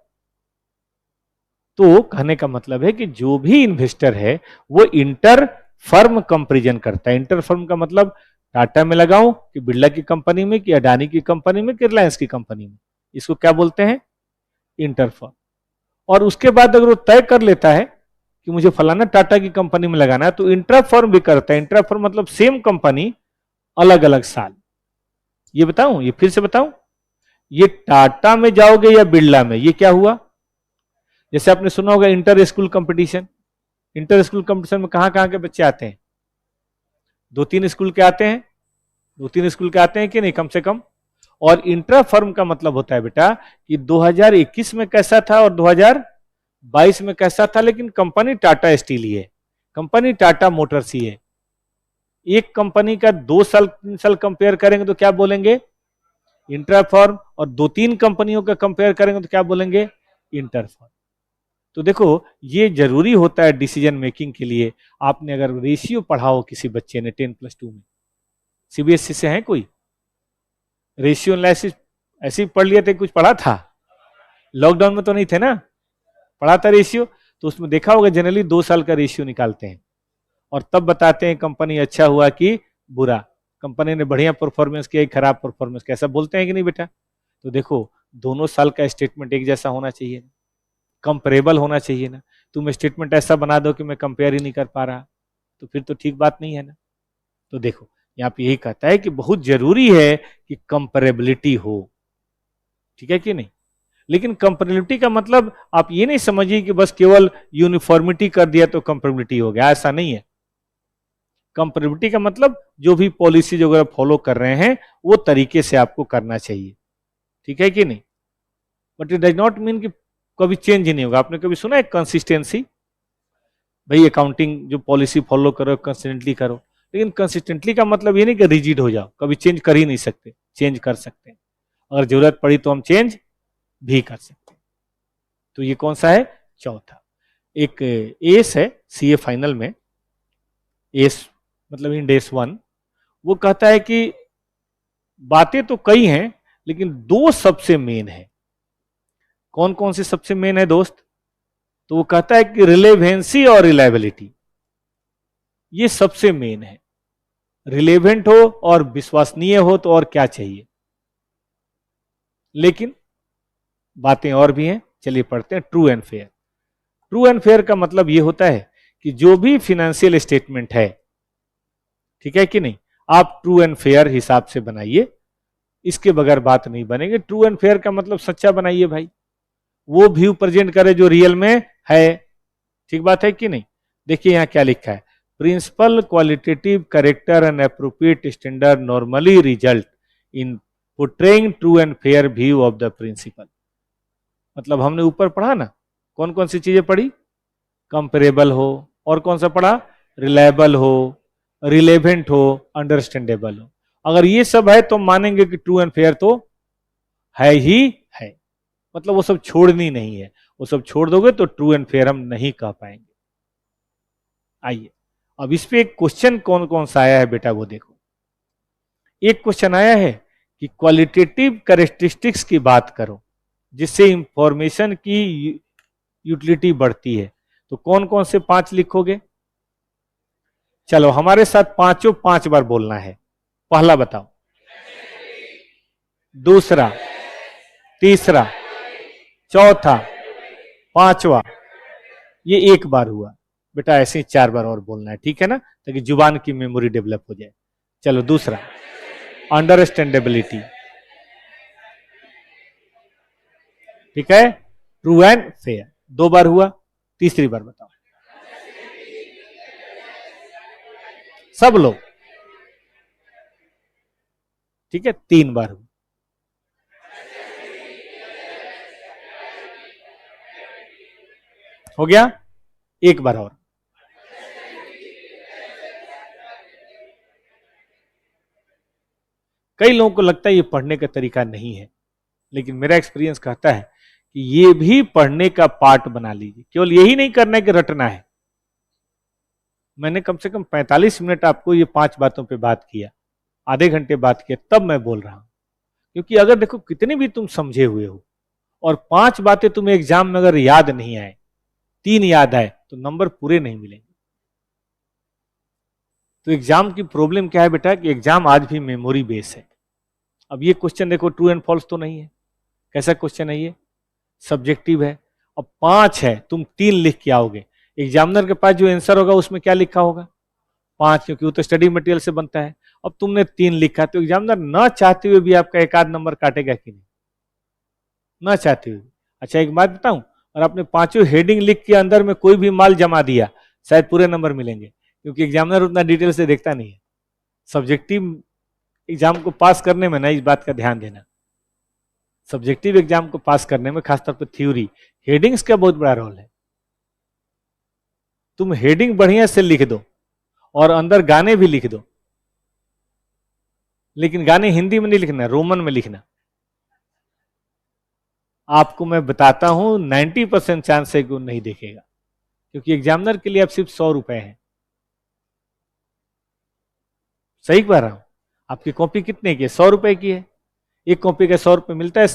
तो कहने का मतलब है कि जो भी इन्वेस्टर है वो इंटर फर्म कंपैरिजन करता है। इंटर फर्म का मतलब टाटा में लगाऊं कि बिरला की कंपनी में, कि अडानी की कंपनी में, कि रिलायंस की कंपनी में, इसको क्या बोलते हैं? Inter firm. और उसके बाद अगर वो तय कर लेता है कि मुझे फलाना टाटा की कंपनी में लगाना है, तो इंट्रा फर्म भी करता है। इंट्रा फर्म मतलब सेम कंपनी अलग अलग साल। ये बताऊं, ये फिर से बताऊं, ये टाटा में जाओगे या बिरला में, ये क्या हुआ? जैसे आपने सुना होगा inter school competition. Inter school competition में कहां के बच्चे आते हैं? 2-3 स्कूल के आते हैं, 2-3 स्कूल के आते हैं कि नहीं, कम से कम। और इंट्रा फर्म का मतलब होता है बेटा कि 2021 में कैसा था और 2022 में कैसा था, लेकिन कंपनी टाटा स्टील ही है, कंपनी टाटा मोटर्स ही है। एक कंपनी का 2 साल 3 साल कंपेयर करेंगे तो क्या बोलेंगे? Intra firm. और 2-3 कंपनियों का कंपेयर करेंगे तो क्या बोलेंगे? Inter firm. तो देखो ये जरूरी होता है डिसीजन मेकिंग के लिए। आपने अगर रेशियो पढ़ा हो किसी बच्चे ने 10+2 में, सीबीएसई से है कोई? रेशियो एनालिसिस ऐसे ही पढ़ लिया था, कुछ पढ़ा था? लॉकडाउन में तो नहीं थे ना, पढ़ा था रेशियो। तो उसमें देखा होगा जनरली 2 साल का रेशियो निकालते हैं और तब बताते हैं कंपनी अच्छा हुआ कि बुरा, कंपनी ने बढ़िया परफॉर्मेंस किया, खराब परफॉर्मेंस किया, ऐसा बोलते हैं कि नहीं बेटा? तो देखो दोनों साल का स्टेटमेंट एक जैसा होना चाहिए, कंपेरेबल होना चाहिए ना। तुम स्टेटमेंट ऐसा बना दो कि मैं कंपेयर ही नहीं कर पा रहा, तो फिर तो ठीक बात नहीं है ना। तो देखो यहाँ पे यही कहता है कि बहुत जरूरी है कि कंपेरेबिलिटी हो, ठीक है कि नहीं। लेकिन कंपेरेबिलिटी का मतलब आप ये नहीं समझिए कि बस केवल यूनिफॉर्मिटी कर दिया तो कंपेरेबिलिटी हो गया, ऐसा नहीं है। कंपेरेबिलिटी का मतलब जो भी पॉलिसी वगैरह फॉलो कर रहे हैं वो तरीके से आपको करना चाहिए, ठीक है कि नहीं। But it does not mean कि कभी चेंज ही नहीं होगा। आपने कभी सुना है कंसिस्टेंसी? भाई अकाउंटिंग जो पॉलिसी फॉलो करो कंसिस्टेंटली करो, लेकिन कंसिस्टेंटली का मतलब ये नहीं कि रिजिड हो जाओ, कभी चेंज कर ही नहीं सकते, चेंज कर सकते हैं, अगर जरूरत पड़ी तो हम चेंज भी कर सकते हैं। तो ये कौन सा है? चौथा। एक एस है सीए फाइनल में, एस मतलब इन डेस 1, वो कहता है कि बातें तो कई हैं लेकिन 2 सबसे मेन है। कौन कौन से सबसे मेन है दोस्त? तो वो कहता है कि रिलेवेंसी और रिलायबिलिटी, ये सबसे मेन है। रिलेवेंट हो और विश्वसनीय हो तो और क्या चाहिए। लेकिन बातें और भी हैं, चलिए पढ़ते हैं। True and fair. True and fair का मतलब यह होता है कि जो भी फिनेंशियल स्टेटमेंट है, ठीक है कि नहीं, आप ट्रू एंड फेयर हिसाब से बनाइए, इसके बगैर बात नहीं बनेगी। ट्रू एंड फेयर का मतलब सच्चा बनाइए भाई, वो व्यू प्रेजेंट करे जो रियल में है, ठीक बात है कि नहीं। देखिए यहां क्या लिखा है, principal qualitative character and appropriate standard normally result in portraying true and fair view of the principal. मतलब हमने ऊपर पढ़ा ना, कौन कौन सी चीजें पढ़ी? कंपेरेबल हो, और कौन सा पढ़ा? रिलायबल हो, रिलेवेंट हो, अंडरस्टैंडेबल हो। अगर ये सब है तो मानेंगे कि ट्रू एंड फेयर तो है ही है, मतलब वो सब छोड़नी नहीं है। वो सब छोड़ दोगे तो ट्रू एंड फेयर हम नहीं कह पाएंगे। आइए अब इस पे एक क्वेश्चन कौन कौन सा आया है बेटा वो देखो। एक क्वेश्चन आया है कि क्वालिटेटिव कैरेक्टरिस्टिक्स की बात करो जिससे इंफॉर्मेशन की यूटिलिटी बढ़ती है। तो कौन कौन से 5 लिखोगे? चलो हमारे साथ पांचों 5 बार बोलना है। पहला बताओ, दूसरा, तीसरा, चौथा, पांचवा, ये एक बार हुआ बेटा, ऐसे ही 4 बार और बोलना है, ठीक है ना, ताकि जुबान की मेमोरी डेवलप हो जाए। चलो दूसरा, अंडरस्टैंडेबिलिटी, ठीक है, ट्रू एंड फेयर, 2 बार हुआ, तीसरी बार बताओ सब लोग, ठीक है, 3 बार हुआ। हो गया, एक बार और, कई लोगों को लगता है ये पढ़ने का तरीका नहीं है, लेकिन मेरा एक्सपीरियंस कहता है कि ये भी पढ़ने का पार्ट बना लीजिए, केवल यही नहीं करना है कि रटना है। मैंने कम से कम 45 मिनट आपको ये 5 बातों पे बात किया, आधे घंटे बात किया, तब मैं बोल रहा हूं, क्योंकि अगर देखो कितने भी तुम समझे हुए हो और 5 बातें तुम्हें एग्जाम में अगर याद नहीं आए, 3 याद आए, तो नंबर पूरे नहीं मिलेंगे। तो एग्जाम की प्रॉब्लम क्या है बेटा, कि एग्जाम आज भी मेमोरी बेस है। अब ये क्वेश्चन देखो, ट्रू एंड फॉल्स तो नहीं है, कैसा क्वेश्चन है ये, सब्जेक्टिव है। अब 5 है, तुम 3 लिख के आओगे, एग्जामिनर के पास जो आंसर होगा उसमें क्या लिखा होगा, 5, क्योंकि वो तो स्टडी मटेरियल से बनता है। अब तुमने 3 लिखा, तो एग्जामिनर ना चाहते हुए भी आपका एक आध नंबर काटेगा कि नहीं, ना चाहते हुए। अच्छा एक बात बताऊं, और आपने 5 हेडिंग लिख के अंदर में कोई भी माल जमा दिया, शायद पूरे नंबर मिलेंगे, क्योंकि एग्जामिनर उतना डिटेल से देखता नहीं है। सब्जेक्टिव एग्जाम को पास करने में ना, इस बात का ध्यान देना, सब्जेक्टिव एग्जाम को पास करने में खासतौर पर थ्योरी, हेडिंग्स का बहुत बड़ा रोल है। तुम हेडिंग बढ़िया से लिख दो और अंदर गाने भी लिख दो, लेकिन गाने हिंदी में नहीं लिखना, रोमन में लिखना। आपको मैं बताता हूं 90% चांस है कि वो नहीं देखेगा, क्योंकि एग्जामिनर के लिए आप सिर्फ 100 रुपए हैं। सही कह रहा हूं, आपकी कॉपी कितने की है, 100 रुपए की है, एक कॉपी का 100 रुपए मिलता है,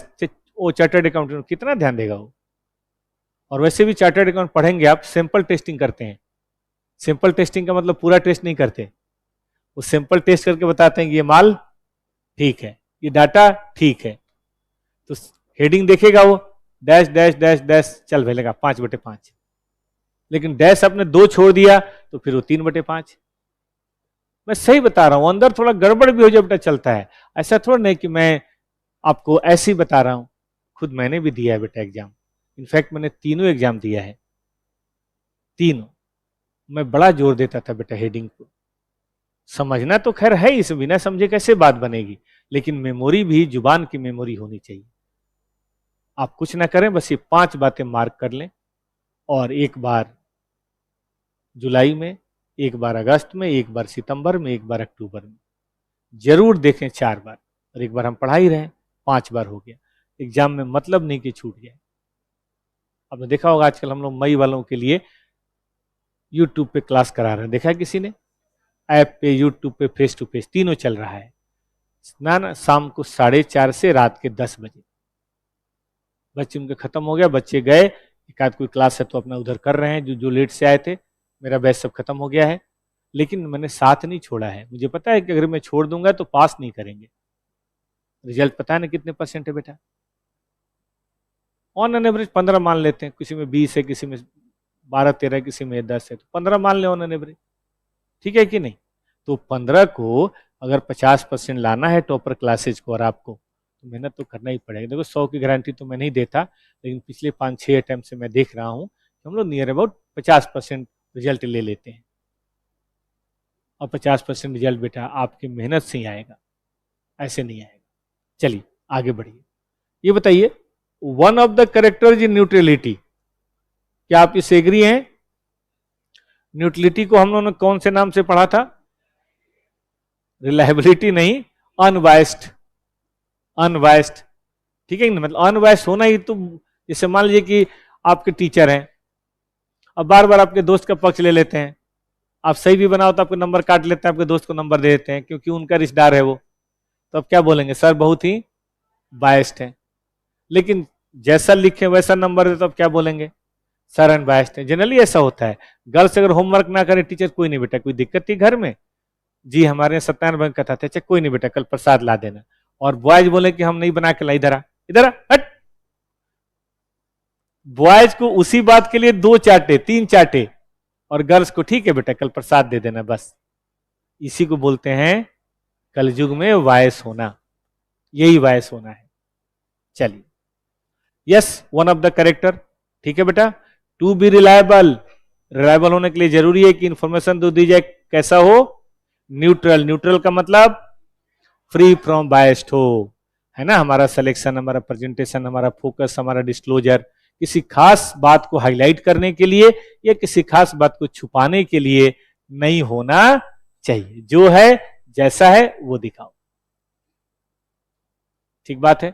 वो चार्टर्ड अकाउंटेंट कितना ध्यान देगा वो। और वैसे भी चार्टर्ड अकाउंट पढ़ेंगे आप, सैंपल टेस्टिंग करते हैं। सैंपल टेस्टिंग का मतलब पूरा टेस्ट नहीं करते, वो सैंपल टेस्ट करके बताते हैं कि ये माल ठीक है, ये डाटा ठीक है, तो हेडिंग देखेगा वो, डैश डैश डैश डैश चल भेलेगा 5/5, लेकिन डैश आपने 2 छोड़ दिया तो फिर वो 3/5। मैं सही बता रहा हूं, अंदर थोड़ा गड़बड़ भी हो जाए बेटा, चलता है, ऐसा थोड़ा नहीं कि मैं आपको ऐसे ही बता रहा हूं। खुद मैंने भी दिया है बेटा एग्जाम, इनफैक्ट मैंने तीनों एग्जाम दिया है, तीनों। मैं बड़ा जोर देता था बेटा हेडिंग को, समझना तो खैर है, इस बिना समझे कैसे बात बनेगी, लेकिन मेमोरी भी जुबान की मेमोरी होनी चाहिए। आप कुछ ना करें, बस ये 5 बातें मार्क कर लें, और एक बार जुलाई में, एक बार अगस्त में, एक बार सितंबर में, एक बार अक्टूबर में, जरूर देखें 4 बार, और एक बार हम पढ़ा ही रहे, 5 बार हो गया। एग्जाम में मतलब नहीं कि छूट जाए। आपने देखा होगा आजकल हम लोग मई वालों के लिए यूट्यूब पे क्लास करा रहे हैं, देखा है किसी ने, ऐप पे, यूट्यूब पे, फेस टू फेस, तीनों चल रहा है। स्नान शाम को 4:30 से रात के 10 बजे, बच्चे उनके खत्म हो गया, बच्चे गए, एक आध कोई क्लास है तो अपना उधर कर रहे हैं, जो जो लेट से आए थे। मेरा बैच सब खत्म हो गया है, लेकिन मैंने साथ नहीं छोड़ा है। मुझे पता है कि अगर मैं छोड़ दूंगा तो पास नहीं करेंगे। रिजल्ट पता है ना कितने % है बेटा, ऑन एन एवरेज 15 मान लेते हैं, किसी में 20 है, किसी में 12-13, किसी में 10 है, तो 15 मान ले ऑन एन एवरेज, ठीक है कि नहीं। तो 15 को अगर 50% लाना है टॉपर क्लासेज को, और आपको तो मेहनत तो करना ही पड़ेगा। देखो 100 की गारंटी तो मैं नहीं देता, लेकिन पिछले 5-6 अटेम्प्ट से मैं देख रहा हूँ कि हम लोग नियर अबाउट 50% रिजल्ट ले लेते हैं। और 50% रिजल्ट बेटा आपकी मेहनत से ही आएगा, ऐसे नहीं आएगा। चलिए आगे बढ़िए, ये बताइए, one of the characters in neutrality, क्या आप इससे एग्री हैं। न्यूट्रलिटी को हम लोगों ने कौन से नाम से पढ़ा था, रिलायबिलिटी नहीं, अनवाइस्ड, अनवाइस्ड, ठीक है ना, मतलब अनवाइस्ड होना ही तो, जैसे मान लीजिए कि आपके टीचर हैं, अब बार बार आपके दोस्त का पक्ष ले लेते हैं, आप सही भी बनाओ तो आपको नंबर काट लेते हैं, आपके दोस्त को नंबर दे देते हैं, क्योंकि उनका रिश्तेदार है वो, तो अब क्या बोलेंगे, सर बहुत ही बायस्ड है। लेकिन जैसा लिखे वैसा नंबर दे तो अब क्या बोलेंगे, सर अनबायस्ड है। जनरली ऐसा होता है, गर्ल्स अगर होमवर्क ना करे टीचर, कोई नहीं बेटा, कोई दिक्कत थी घर में, जी हमारे यहाँ सत्यानारायण भजन कथा थे, अच्छा कोई नहीं बेटा कल प्रसाद ला देना। और बॉयज बोले कि हम नहीं बना के ला, इधर आ, इधर आ, हट, बॉयज को उसी बात के लिए 2 चाटे 3 चाटे, और गर्ल्स को ठीक है बेटा कल प्रसाद दे देना बस। इसी को बोलते हैं कलयुग में वायस होना, यही वायस होना है। चलिए, yes one of the character, ठीक है बेटा। टू बी रिलायबल, रिलायबल होने के लिए जरूरी है कि इंफॉर्मेशन तो दी जाए कैसा हो, न्यूट्रल। न्यूट्रल का मतलब फ्री फ्रॉम बायस्ड हो, है ना। हमारा सिलेक्शन, हमारा प्रेजेंटेशन, हमारा फोकस, हमारा डिस्क्लोजर किसी खास बात को हाईलाइट करने के लिए या किसी खास बात को छुपाने के लिए नहीं होना चाहिए। जो है जैसा है वो दिखाओ, ठीक बात है।